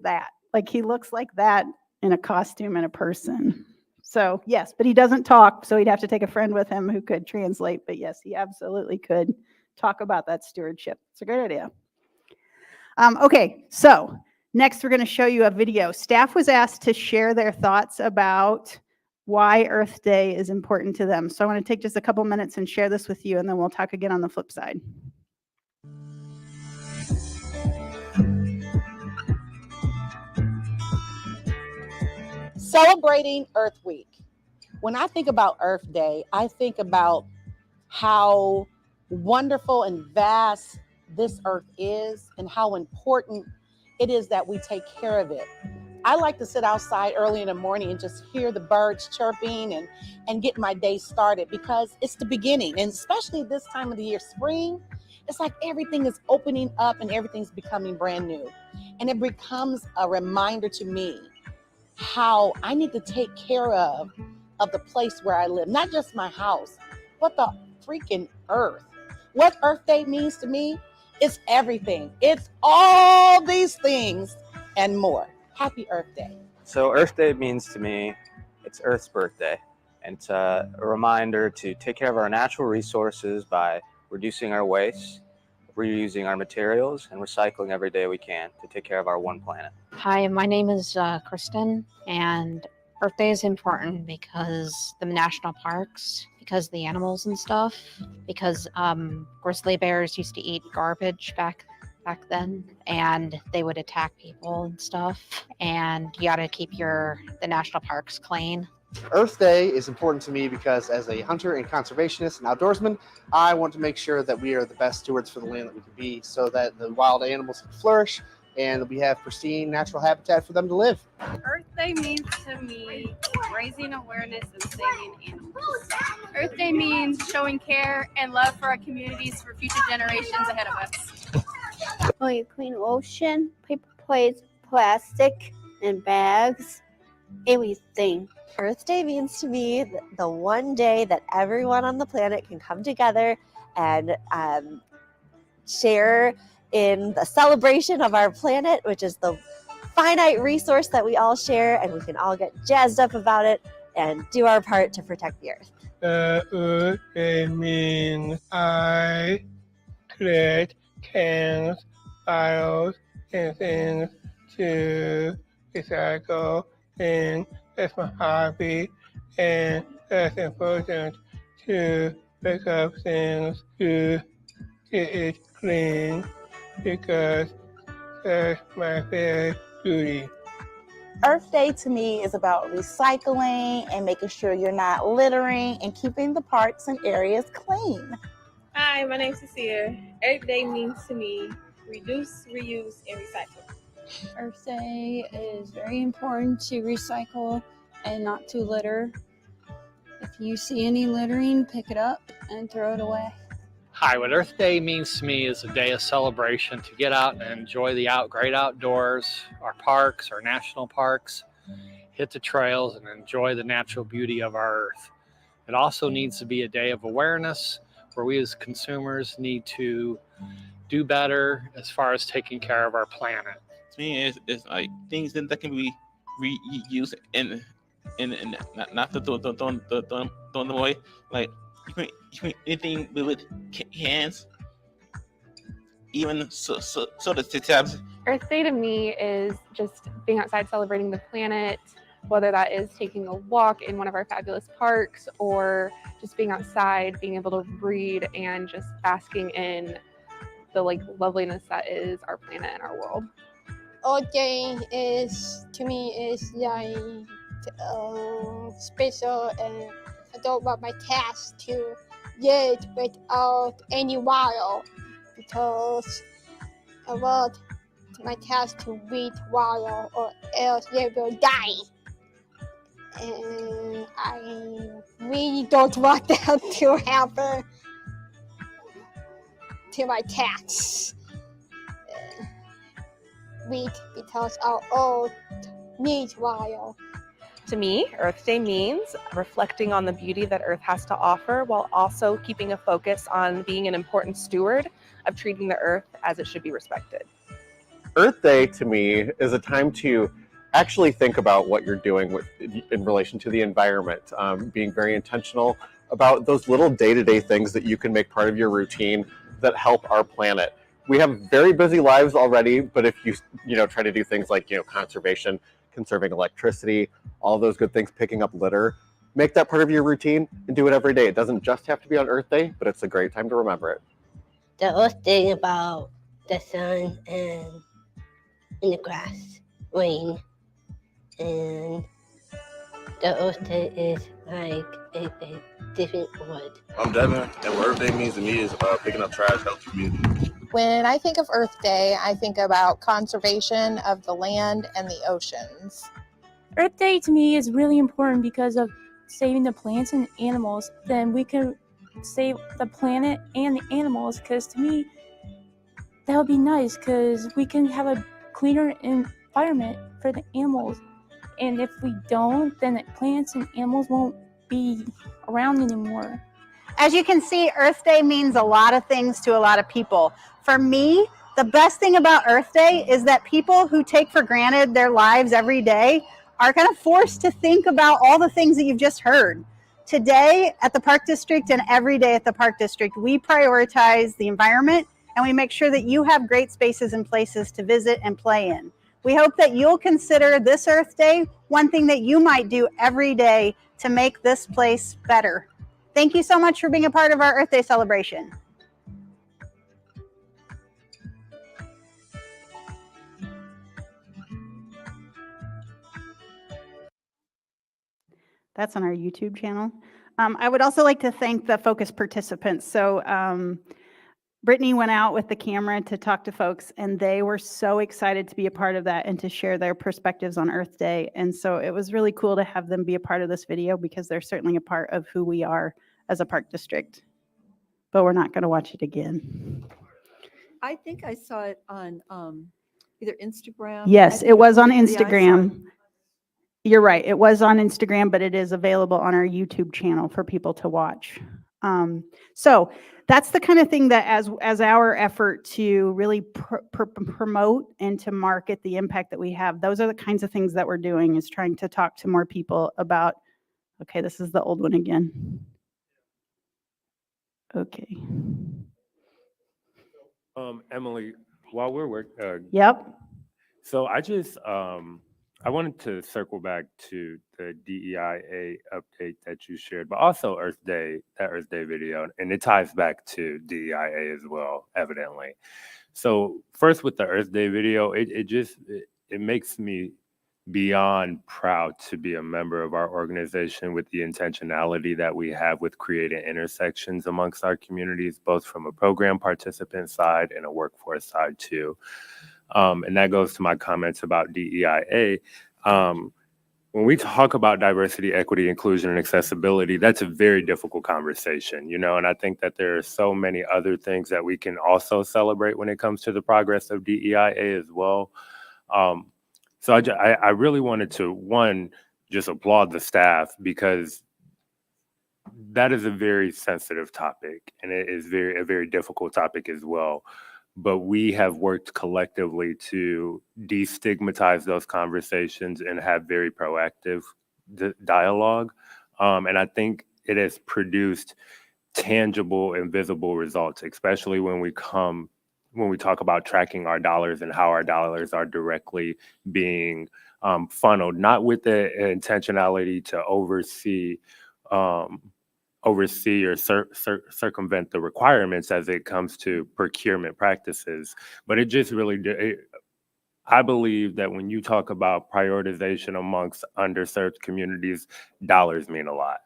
that. Like, he looks like that in a costume and a person. So yes, but he doesn't talk. So he'd have to take a friend with him who could translate. But yes, he absolutely could talk about that stewardship. It's a great idea. Okay, so next we're going to show you a video. Staff was asked to share their thoughts about why Earth Day is important to them. So I want to take just a couple minutes and share this with you, and then we'll talk again on the flip side. Celebrating Earth Week. When I think about Earth Day, I think about how wonderful and vast this earth is and how important it is that we take care of it. I like to sit outside early in the morning and just hear the birds chirping and get my day started, because it's the beginning. And especially this time of the year, spring, it's like everything is opening up and everything's becoming brand new. And it becomes a reminder to me how I need to take care of the place where I live, not just my house, but the freaking earth. What Earth Day means to me, it's everything. It's all these things and more. Happy Earth Day. So Earth Day means to me, it's Earth's birthday. And it's a reminder to take care of our natural resources by reducing our waste, reusing our materials, and recycling every day we can to take care of our one planet. Hi, my name is Kristen, and Earth Day is important because the national parks, because the animals and stuff, because grizzly bears used to eat garbage back then, and they would attack people and stuff, and you got to keep the national parks clean. Earth Day is important to me because as a hunter and conservationist and outdoorsman, I want to make sure that we are the best stewards for the land that we can be, so that the wild animals can flourish and we have pristine natural habitat for them to live. Earth Day means to me raising awareness and saving animals. Earth Day means showing care and love for our communities for future generations ahead of us. Clean ocean, paper plates, plastic, and bags. everything. Earth Day means to me the one day that everyone on the planet can come together and share in the celebration of our planet, which is the finite resource that we all share, and we can all get jazzed up about it and do our part to protect the Earth. Earth Day means I collect cans, bottles, and things to recycle, and that's my hobby, and that's important to pick up things to get it clean because that's my favorite duty. Earth Day to me is about recycling and making sure you're not littering and keeping the parks and areas clean. Hi, my name's Cecilia. Earth Day means to me reduce, reuse, and recycle. Earth Day is very important to recycle and not to litter. If you see any littering, pick it up and throw it away. Hi, what Earth Day means to me is a day of celebration to get out and enjoy the great outdoors, our parks, our national parks, hit the trails and enjoy the natural beauty of our Earth. It also needs to be a day of awareness where we as consumers need to do better as far as taking care of our planet. To me, it's like things that can be reused and not to throw them away. Like you can anything with hands, even so the tabs. Earth Day to me is just being outside celebrating the planet, whether that is taking a walk in one of our fabulous parks or just being outside, being able to read and just basking in the loveliness that is our planet and our world. Earth Day is to me is like special, and I don't want my cats to get without any wild because I want my cats to eat wild or else they will die. And I really don't want that to happen to my cats. Wheat because our Earth needs wild. To me, Earth Day means reflecting on the beauty that Earth has to offer while also keeping a focus on being an important steward of treating the Earth as it should be respected. Earth Day to me is a time to actually think about what you're doing in relation to the environment, being very intentional about those little day-to-day things that you can make part of your routine that help our planet. We have very busy lives already, but if you try to do things like conservation, conserving electricity, all those good things, picking up litter, make that part of your routine and do it every day. It doesn't just have to be on Earth Day, but it's a great time to remember it. The Earth Day is about the sun and the grass, rain, and the Earth Day is like a different word. I'm Devin, and what Earth Day means to me is picking up trash, help the community. When I think of Earth Day, I think about conservation of the land and the oceans. Earth Day to me is really important because of saving the plants and animals. Then we can save the planet and the animals, because to me, that would be nice because we can have a cleaner environment for the animals. And if we don't, then the plants and animals won't be around anymore. As you can see, Earth Day means a lot of things to a lot of people. For me, the best thing about Earth Day is that people who take for granted their lives every day are kind of forced to think about all the things that you've just heard. Today at the Park District and every day at the Park District, we prioritize the environment and we make sure that you have great spaces and places to visit and play in. We hope that you'll consider this Earth Day one thing that you might do every day to make this place better. Thank you so much for being a part of our Earth Day celebration. That's on our YouTube channel. I would also like to thank the focus participants. So Brittany went out with the camera to talk to folks, and they were so excited to be a part of that and to share their perspectives on Earth Day. And so it was really cool to have them be a part of this video because they're certainly a part of who we are as a park district. But we're not going to watch it again. I think I saw it on either Instagram. Yes, it was on Instagram. You're right. It was on Instagram, but it is available on our YouTube channel for people to watch. So that's the kind of thing that as our effort to really promote and to market the impact that we have, those are the kinds of things that we're doing, is trying to talk to more people about, okay, this is the old one again. Okay. Emily, while we're working, Yep. so I wanted to circle back to the DEIA update that you shared, but also that Earth Day video, and it ties back to DEIA as well, evidently. So first with the Earth Day video, it makes me beyond proud to be a member of our organization with the intentionality that we have with creating intersections amongst our communities, both from a program participant side and a workforce side too. And that goes to my comments about DEIA. When we talk about diversity, equity, inclusion, and accessibility, that's a very difficult conversation, and I think that there are so many other things that we can also celebrate when it comes to the progress of DEIA as well. So I really wanted to, one, just applaud the staff, because that is a very sensitive topic, and it is a very difficult topic as well. But we have worked collectively to destigmatize those conversations and have very proactive dialogue. And I think it has produced tangible and visible results, especially when we talk about tracking our dollars and how our dollars are directly being funneled, not with the intentionality to oversee or circumvent the requirements as it comes to procurement practices. But it just really, I believe that when you talk about prioritization amongst underserved communities, dollars mean a lot,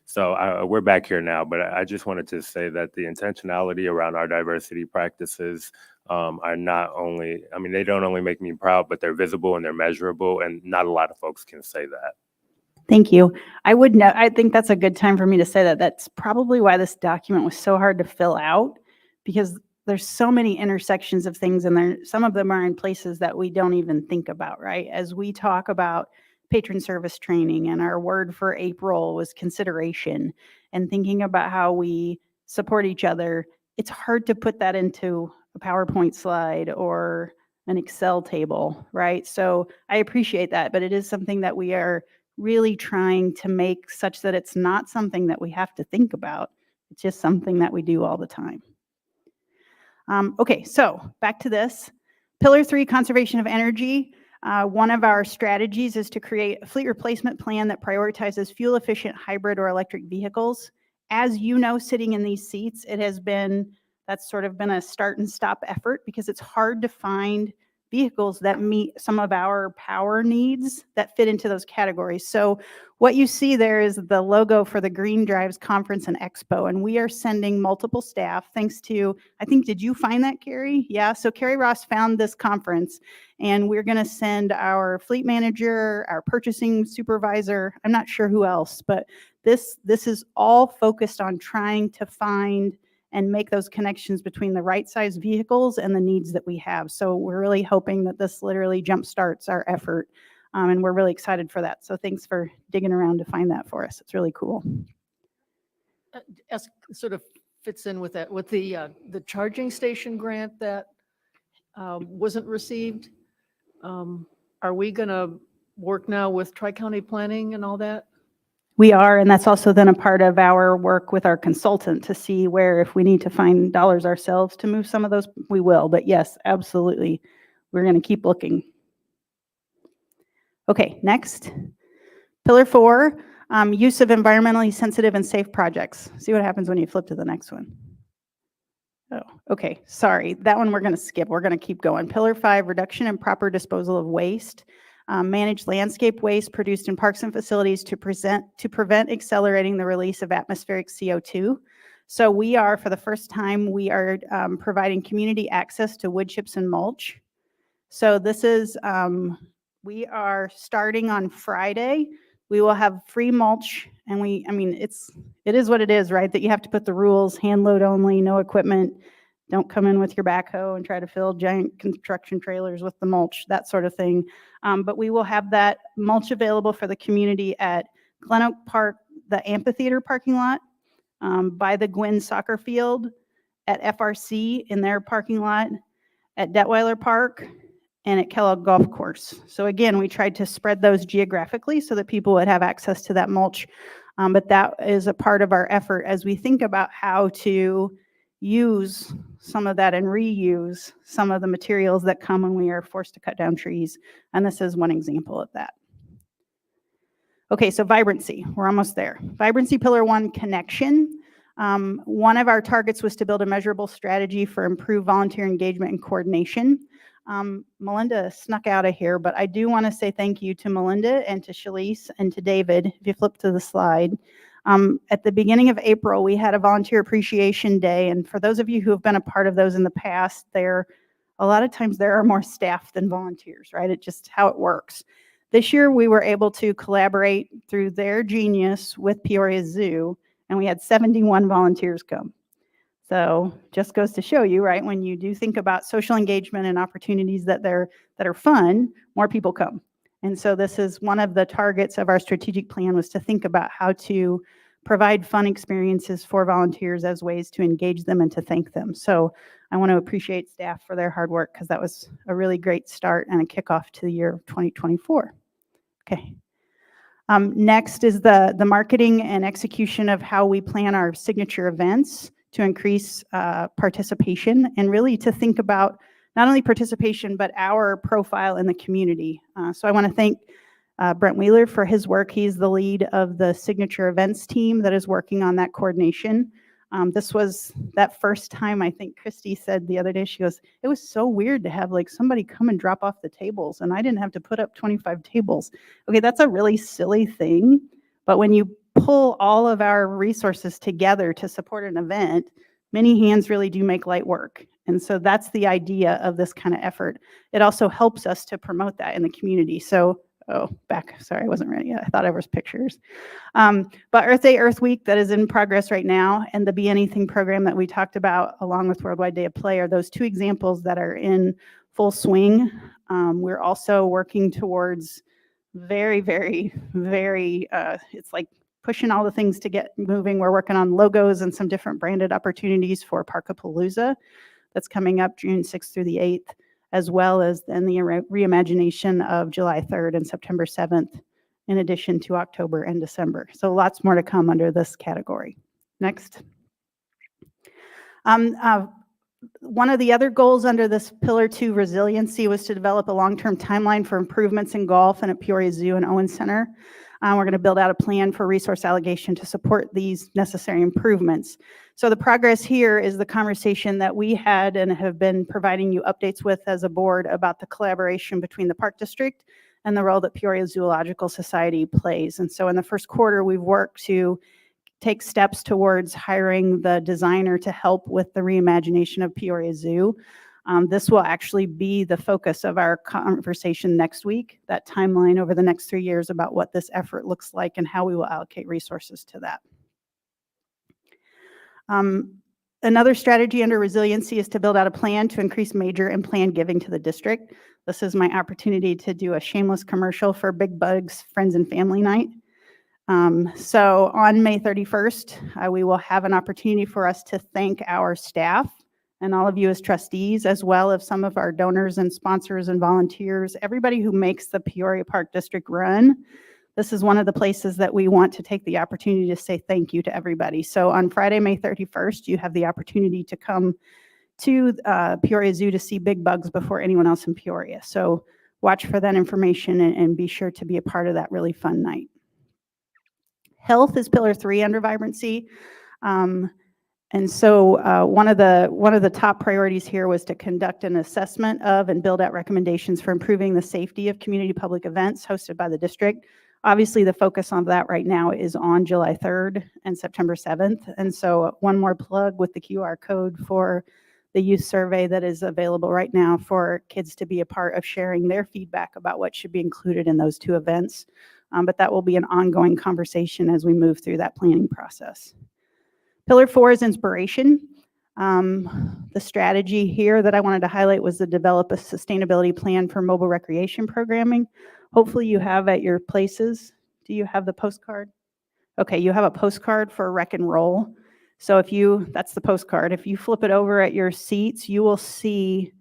So we're back here now, but I just wanted to say that the intentionality around our diversity practices are not only, they don't only make me proud, but they're visible and they're measurable, and not a lot of folks can say that. Thank you. I think that's a good time for me to say that. That's probably why this document was so hard to fill out, because there's so many intersections of things, and some of them are in places that we don't even think about, right? As we talk about patron service training, and our word for April was consideration, and thinking about how we support each other, it's hard to put that into a PowerPoint slide or an Excel table, right? So I appreciate that, but it is something that we are really trying to make such that it's not something that we have to think about. It's just something that we do all the time. Okay, so back to this. Pillar 3, conservation of energy. One of our strategies is to create a fleet replacement plan that prioritizes fuel-efficient hybrid or electric vehicles. As you know, sitting in these seats, that's sort of been a start and stop effort, because it's hard to find vehicles that meet some of our power needs that fit into those categories. So what you see there is the logo for the Green Drives Conference and Expo, and we are sending multiple staff, thanks to, I think, did you find that, Carrie? Yeah, so Carrie Ross found this conference, and we're gonna send our fleet manager, our purchasing supervisor, I'm not sure who else, but this is all focused on trying to find and make those connections between the right size vehicles and the needs that we have. So we're really hoping that this literally jumpstarts our effort, and we're really excited for that. So thanks for digging around to find that for us. It's really cool. As sort of fits in with that, with the charging station grant that wasn't received. Are we going to work now with Tri-County Planning and all that? We are, and that's also then a part of our work with our consultant to see where, if we need to find dollars ourselves to move some of those, we will. But yes, absolutely, we're going to keep looking. Okay, next. Pillar 4, use of environmentally sensitive and safe projects. See what happens when you flip to the next one. Oh, okay, sorry. That one we're going to skip. We're going to keep going. Pillar 5, reduction and proper disposal of waste. Manage landscape waste produced in parks and facilities to prevent accelerating the release of atmospheric CO2. So we are, for the first time, we are providing community access to wood chips and mulch. So this is, we are starting on Friday. We will have free mulch, and it is what it is, right? That you have to put the rules, hand load only, no equipment, Don't come in with your backhoe and try to fill giant construction trailers with the mulch, that sort of thing. But we will have that mulch available for the community at Glen Oak Park, the amphitheater parking lot, by the Gwynn soccer field, at FRC in their parking lot, at Detweiler Park, and at Kellogg Golf Course. So again, we tried to spread those geographically so that people would have access to that mulch. But that is a part of our effort as we think about how to use some of that and reuse some of the materials that come when we are forced to cut down trees. And this is one example of that. Okay, so vibrancy, we're almost there. Vibrancy pillar 1, connection. One of our targets was to build a measurable strategy for improved volunteer engagement and coordination. Melinda snuck out of here, but I do want to say thank you to Melinda and to Shalise and to David. If you flip to the slide. At the beginning of April, we had a Volunteer Appreciation Day, and for those of you who have been a part of those in the past, a lot of times there are more staff than volunteers, right? It's just how it works. This year, we were able to collaborate through their genius with Peoria Zoo, and we had 71 volunteers come. So just goes to show you, right? When you do think about social engagement and opportunities that are fun, more people come. And so this is one of the targets of our strategic plan, was to think about how to provide fun experiences for volunteers as ways to engage them and to thank them. So I want to appreciate staff for their hard work, because that was a really great start and a kickoff to the year of 2024. Okay. Next is the marketing and execution of how we plan our signature events to increase participation, and really to think about not only participation, but our profile in the community. So I want to thank Brent Wheeler for his work. He's the lead of the signature events team that is working on that coordination. This was that first time, I think Christy said the other day, she goes, it was so weird to have like somebody come and drop off the tables, and I didn't have to put up 25 tables. Okay, that's a really silly thing, but when you pull all of our resources together to support an event, many hands really do make light work. And so that's the idea of this kind of effort. It also helps us to promote that in the community. So, sorry, I wasn't ready yet. I thought I was pictures. But Earth Day, Earth Week, that is in progress right now, and the Be Anything program that we talked about along with Worldwide Day of Play are those two examples that are in full swing. We're also working towards very, very, very, it's like pushing all the things to get moving. We're working on logos and some different branded opportunities for Parkapalooza that's coming up June 6th through the 8th, as well as then the reimagination of July 3rd and September 7th, in addition to October and December. So lots more to come under this category. Next. One of the other goals under this Pillar 2 resiliency was to develop a long-term timeline for improvements in golf and at Peoria Zoo and Owen Center. We're going to build out a plan for resource allocation to support these necessary improvements. So the progress here is the conversation that we had and have been providing you updates with as a board about the collaboration between the Park District and the role that Peoria Zoological Society plays. And so in the first quarter, we've worked to take steps towards hiring the designer to help with the reimagination of Peoria Zoo. This will actually be the focus of our conversation next week, that timeline over the next 3 years about what this effort looks like and how we will allocate resources to that. Another strategy under resiliency is to build out a plan to increase major and planned giving to the district. This is my opportunity to do a shameless commercial for Big Bugs Friends and Family Night. So on May 31st, we will have an opportunity for us to thank our staff and all of you as trustees, as well as some of our donors and sponsors and volunteers, everybody who makes the Peoria Park District run. This is one of the places that we want to take the opportunity to say thank you to everybody. So on Friday, May 31st, you have the opportunity to come to Peoria Zoo to see Big Bugs before anyone else in Peoria. So watch for that information and be sure to be a part of that really fun night. Health is Pillar 3 under vibrancy. And so one of the top priorities here was to conduct an assessment of and build out recommendations for improving the safety of community public events hosted by the district. Obviously, the focus on that right now is on July 3rd and September 7th. And so one more plug with the QR code for the youth survey that is available right now for kids to be a part of sharing their feedback about what should be included in those two events. But that will be an ongoing conversation as we move through that planning process. Pillar 4 is inspiration. The strategy here that I wanted to highlight was to develop a sustainability plan for mobile recreation programming. Hopefully you have at your places. Do you have the postcard? Okay, you have a postcard for Rec and Roll. So that's the postcard. If you flip it over at your seats, you will see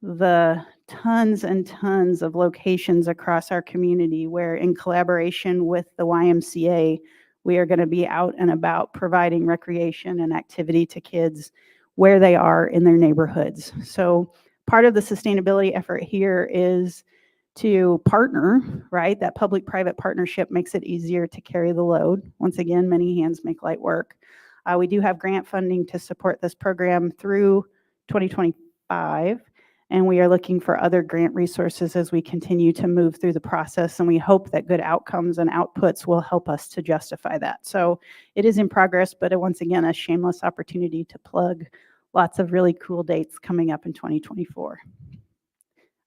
the tons and tons of locations across our community where, in collaboration with the YMCA, we are going to be out and about providing recreation and activity to kids where they are in their neighborhoods. So part of the sustainability effort here is to partner, right? That public-private partnership makes it easier to carry the load. Once again, many hands make light work. We do have grant funding to support this program through 2025, and we are looking for other grant resources as we continue to move through the process, and we hope that good outcomes and outputs will help us to justify that. So it is in progress, but once again, a shameless opportunity to plug lots of really cool dates coming up in 2024.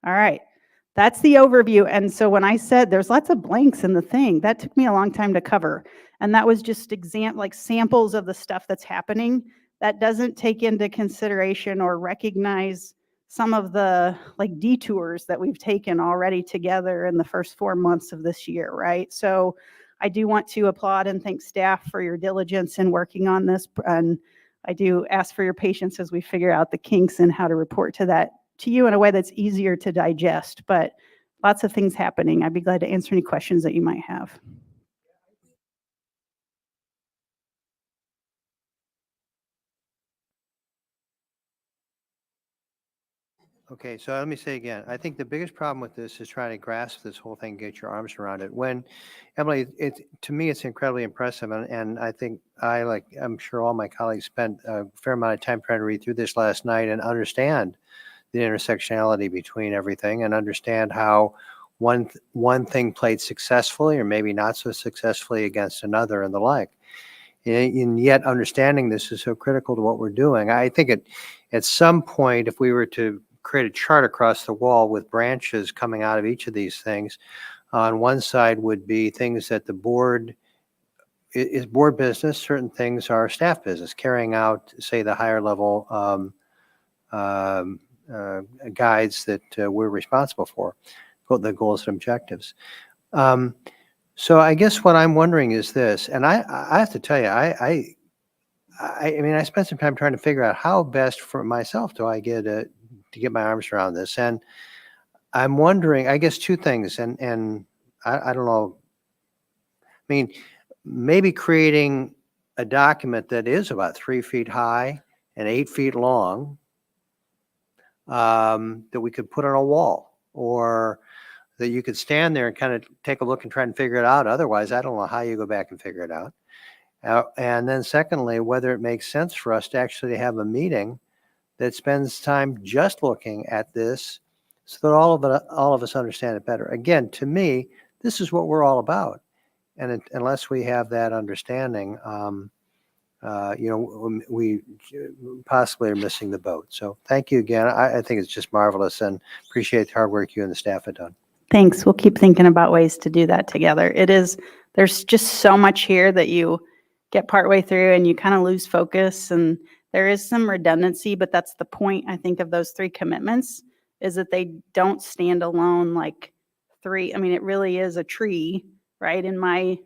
All right. That's the overview. And so when I said there's lots of blanks in the thing, that took me a long time to cover. And that was just samples of the stuff that's happening. That doesn't take into consideration or recognize some of the detours that we've taken already together in the first 4 months of this year, right? So I do want to applaud and thank staff for your diligence in working on this. And I do ask for your patience as we figure out the kinks and how to report to you in a way that's easier to digest, but lots of things happening. I'd be glad to answer any questions that you might have. Okay, so let me say again, I think the biggest problem with this is trying to grasp this whole thing, get your arms around it. When, Emily, to me, it's incredibly impressive. And I think I'm sure all my colleagues spent a fair amount of time trying to read through this last night and understand the intersectionality between everything and understand how one thing played successfully or maybe not so successfully against another and the like. And yet understanding this is so critical to what we're doing. I think at some point, if we were to create a chart across the wall with branches coming out of each of these things, on one side would be things that the board is board business, certain things are staff business, carrying out, say, the higher level guides that we're responsible for, the goals and objectives. So I guess what I'm wondering is this, and I have to tell you, I mean, I spent some time trying to figure out how best for myself do I get to get my arms around this. And I'm wondering, I guess, two things, and I don't know, I mean, maybe creating a document that is about 3 feet high and 8 feet long, that we could put on a wall, or that you could stand there and kind of take a look and try and figure it out. Otherwise, I don't know how you go back and figure it out. And then secondly, whether it makes sense for us to actually have a meeting that spends time just looking at this so that all of us understand it better. Again, to me, this is what we're all about. And unless we have that understanding, we possibly are missing the boat. So thank you again. I think it's just marvelous and appreciate the hard work you and the staff have done. Thanks. We'll keep thinking about ways to do that together. There's just so much here that you get partway through and you kind of lose focus, and there is some redundancy, but that's the point, I think, of those 3 commitments, is that they don't stand alone like 3. I mean, it really is a tree, right?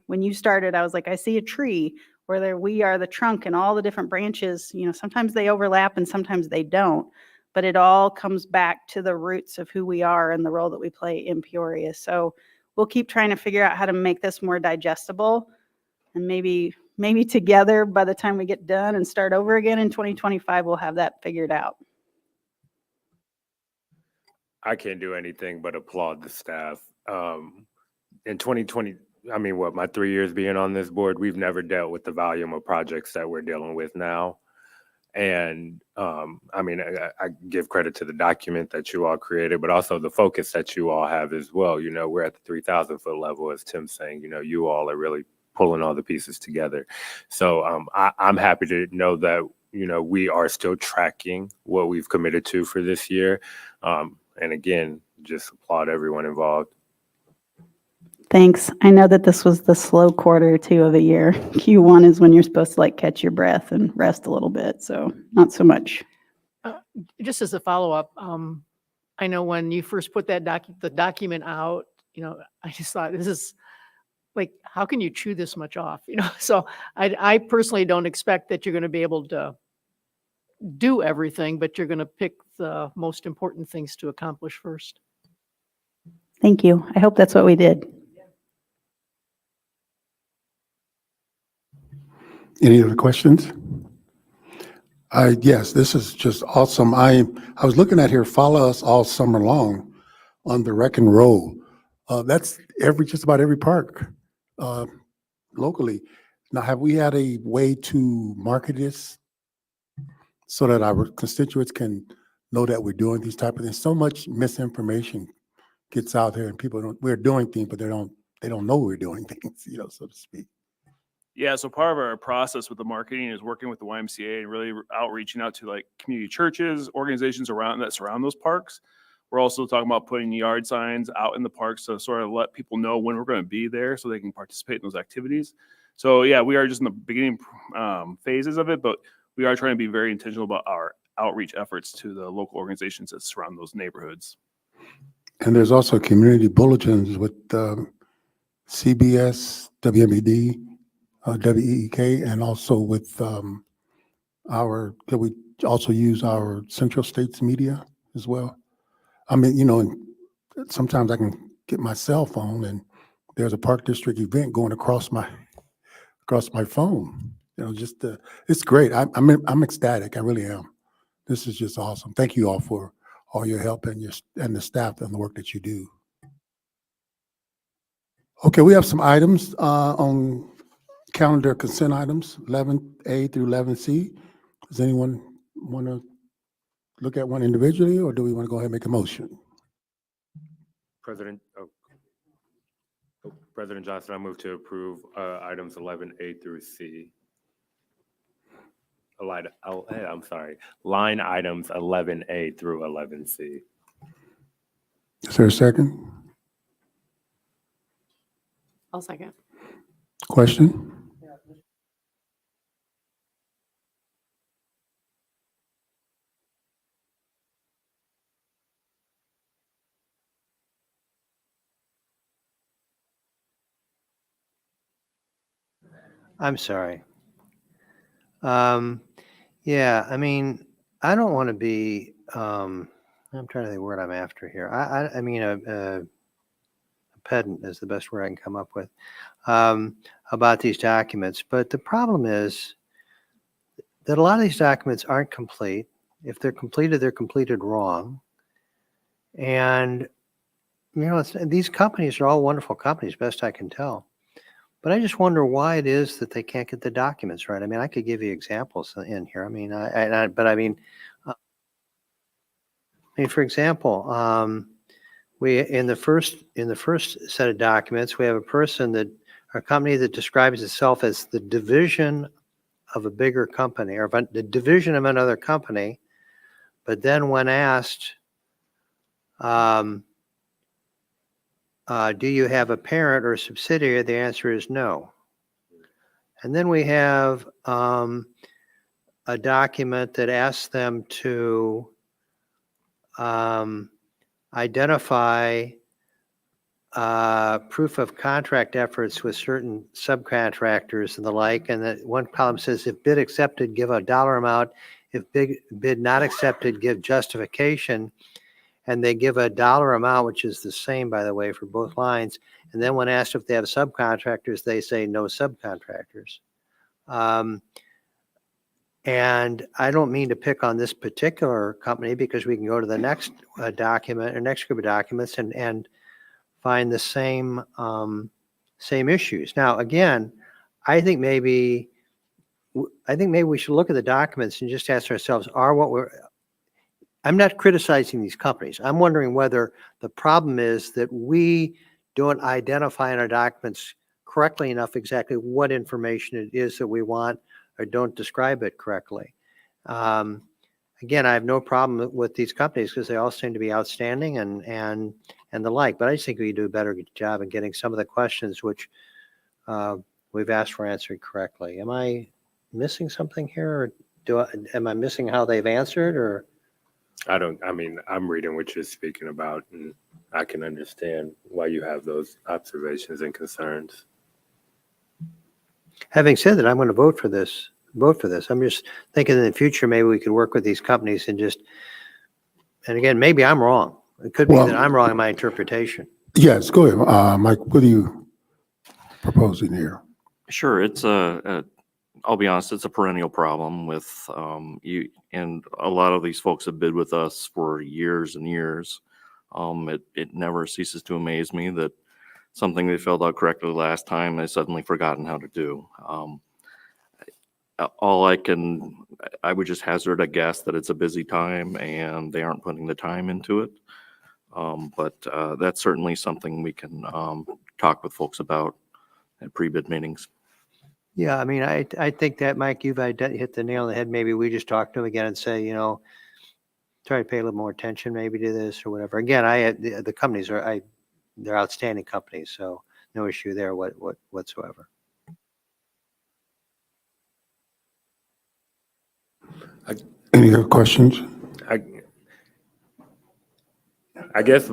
When you started, I was like, I see a tree where we are the trunk and all the different branches, sometimes they overlap and sometimes they don't, but it all comes back to the roots of who we are and the role that we play in Peoria. So we'll keep trying to figure out how to make this more digestible, and maybe together by the time we get done and start over again in 2025, we'll have that figured out. I can't do anything but applaud the staff. In 2020, I mean, my 3 years being on this board, we've never dealt with the volume of projects that we're dealing with now. And I mean, I give credit to the document that you all created, but also the focus that you all have as well. We're at the 3,000 foot level, as Tim's saying, you all are really pulling all the pieces together. So I'm happy to know that, we are still tracking what we've committed to for this year. And again, just applaud everyone involved. Thanks. I know that this was the slow quarter too of the year. Q1 is when you're supposed to like catch your breath and rest a little bit. So not so much. Just as a follow-up, I know when you first put that the document out, I just thought this is like, how can you chew this much off? So I personally don't expect that you're going to be able to do everything, but you're going to pick the most important things to accomplish first. Thank you. I hope that's what we did. Any other questions? Yes, this is just awesome. I was looking at here, follow us all summer long on the Rec and Roll. That's just about every park locally. Now, have we had a way to market this so that our constituents can know that we're doing these type of things? So much misinformation gets out there, and we're doing things, but they don't know we're doing things, so to speak. Yeah, so part of our process with the marketing is working with the YMCA and really outreaching out to like community churches, organizations that surround those parks. We're also talking about putting yard signs out in the parks to sort of let people know when we're going to be there so they can participate in those activities. So yeah, we are just in the beginning phases of it, but we are trying to be very intentional about our outreach efforts to the local organizations that surround those neighborhoods. And there's also community bulletins with CBS, WMED, WEEK, and also with we also use our Central States media as well. I mean, and sometimes I can get my cell phone and there's a Park District event going across my phone. It's great. I'm ecstatic. I really am. This is just awesome. Thank you all for all your help and the staff and the work that you do. Okay, we have some items on calendar consent items, 11A through 11C. Does anyone want to look at one individually, or do we want to go ahead and make a motion? President Johnson, I move to approve items 11A through C. I'm sorry, line items 11A through 11C. Is there a second? I'll second. Question? I'm sorry. Yeah, I mean, I don't want to be, I'm trying to think of what I'm after here. I mean, a pedant is the best word I can come up with about these documents. But the problem is that a lot of these documents aren't complete. If they're completed, they're completed wrong. And, these companies are all wonderful companies, best I can tell. But I just wonder why it is that they can't get the documents right. I mean, I could give you examples in here. I mean, for example, we in the first set of documents, we have a company that describes itself as the division of a bigger company, or the division of another company. But then when asked, do you have a parent or a subsidiary? The answer is no. And then we have a document that asks them to identify proof of contract efforts with certain subcontractors and the like. And that one column says, if bid accepted, give a dollar amount. If bid not accepted, give justification. And they give a dollar amount, which is the same, by the way, for both lines. And then when asked if they have subcontractors, they say no subcontractors. And I don't mean to pick on this particular company, because we can go to the next document or next group of documents and find the same issues. Now, again, I think maybe we should look at the documents and just ask ourselves, I'm not criticizing these companies. I'm wondering whether the problem is that we don't identify in our documents correctly enough exactly what information it is that we want, or don't describe it correctly. again, I have no problem with these companies because they all seem to be outstanding and the like. But I just think we do a better job in getting some of the questions which we've asked for answered correctly. Am I missing something here, or am I missing how they've answered, or? I mean, I'm reading what you're speaking about, and I can understand why you have those observations and concerns. Having said that, I'm going to vote for this. I'm just thinking in the future, maybe we could work with these companies and and again, maybe I'm wrong. It could be Well, that I'm wrong in my interpretation. Yes, go ahead. Mike, what are you proposing here? Sure, it's I'll be honest, it's a perennial problem with you, and a lot of these folks have been with us for years and years. It never ceases to amaze me that something they filled out correctly last time, they suddenly forgotten how to do. I would just hazard a guess that it's a busy time and they aren't putting the time into it. But that's certainly something we can talk with folks about at pre-bid meetings. Yeah, I mean, I think that, Mike, you've hit the nail on the head. Maybe we just talk to them again and say, try to pay a little more attention maybe to this or whatever. Again, the companies they're outstanding companies, so no issue there whatsoever. Any other questions? I guess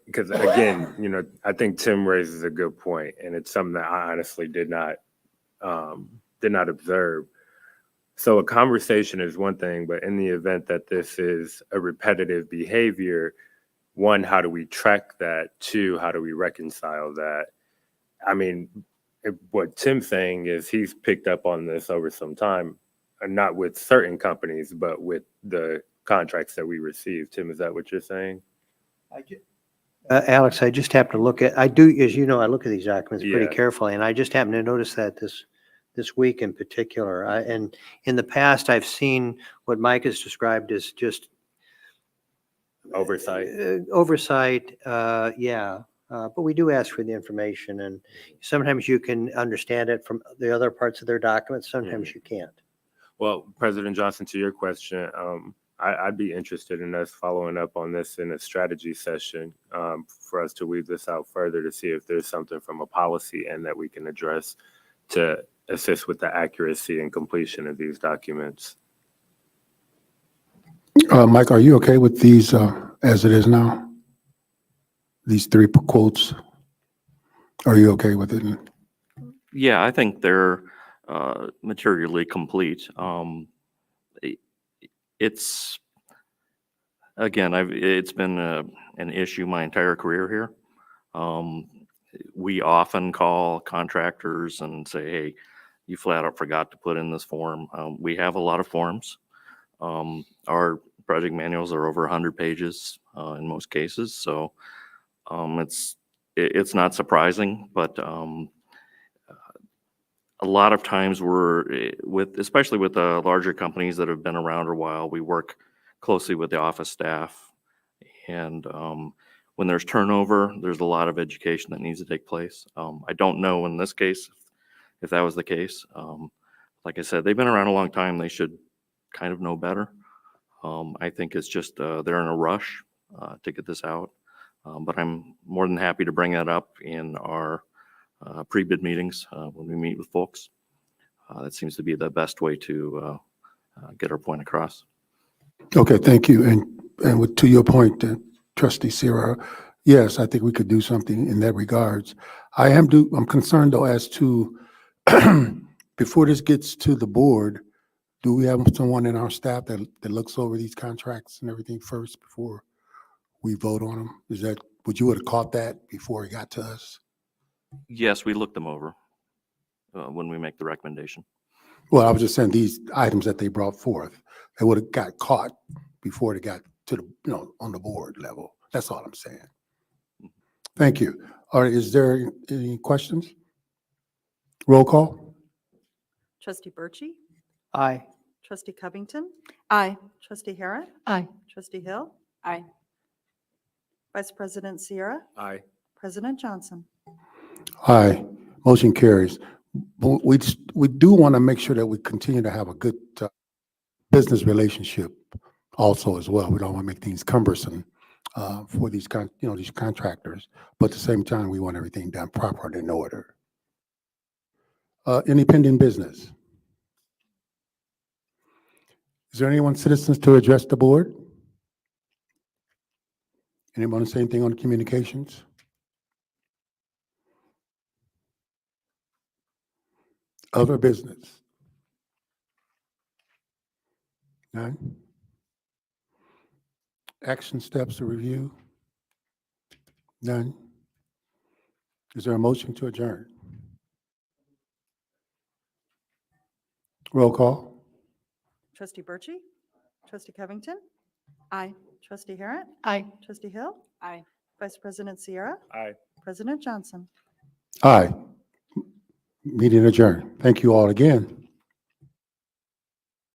because again, I think Tim raises a good point, and it's something that I honestly did not observe. So a conversation is one thing, but in the event that this is a repetitive behavior, one, how do we track that? Two, how do we reconcile that? I mean, what Tim's saying is he's picked up on this over some time, and not with certain companies, but with the contracts that we receive. Tim, is that what you're saying? Alex, I just happen to look at, I do, as you know, I look at these documents pretty Yeah. carefully, and I just happen to notice that this week in particular. And in the past, I've seen what Mike has described as just Oversight. Yeah. But we do ask for the information, and sometimes you can understand it from the other parts of their documents. Sometimes you can't. Well, President Johnson, to your question, I'd be interested in us following up on this in a strategy session for us to weave this out further to see if there's something from a policy end that we can address to assist with the accuracy and completion of these documents. Mike, are you okay with these as it is now? These three quotes? Are you okay with it? Yeah, I think they're materially complete. It's been an issue my entire career here. We often call contractors and say, hey, you flat out forgot to put in this form. We have a lot of forms. Our project manuals are over 100 pages in most cases. So it's not surprising, but a lot of times especially with the larger companies that have been around a while, we work closely with the office staff. And when there's turnover, there's a lot of education that needs to take place. I don't know in this case if that was the case. Like I said, they've been around a long time. They should kind of know better. I think it's just they're in a rush to get this out. But I'm more than happy to bring that up in our pre-bid meetings when we meet with folks. That seems to be the best way to get our point across. Okay, thank you. And to your point, Trustee Sierra, yes, I think we could do something in that regards. I'm concerned though as to before this gets to the board, do we have someone in our staff that looks over these contracts and everything first before we vote on them? Would you have caught that before it got to us? Yes, we look them over when we make the recommendation. Well, I was just saying these items that they brought forth, they would have got caught before they got to the, on the board level. That's all I'm saying. Thank you. All right, is there any questions? Roll call. Trustee Birchie? Aye. Trustee Covington? Aye. Trustee Harrod? Aye. Trustee Hill? Aye. Vice President Sierra? Aye. President Johnson? Aye. Motion carries. We do want to make sure that we continue to have a good business relationship also as well. We don't want to make things cumbersome for these these contractors, but at the same time, we want everything done proper and in order. Any pending business? Is there anyone, citizens, to address the board? Anyone say anything on communications? Other business? None? Action steps to review? None? Is there a motion to adjourn? Roll call. Trustee Birchey? Trustee Covington? Aye. Trustee Harrod? Aye. Trustee Hill? Aye. Vice President Sierra? Aye. President Johnson? Aye. Meeting adjourned. Thank you all again.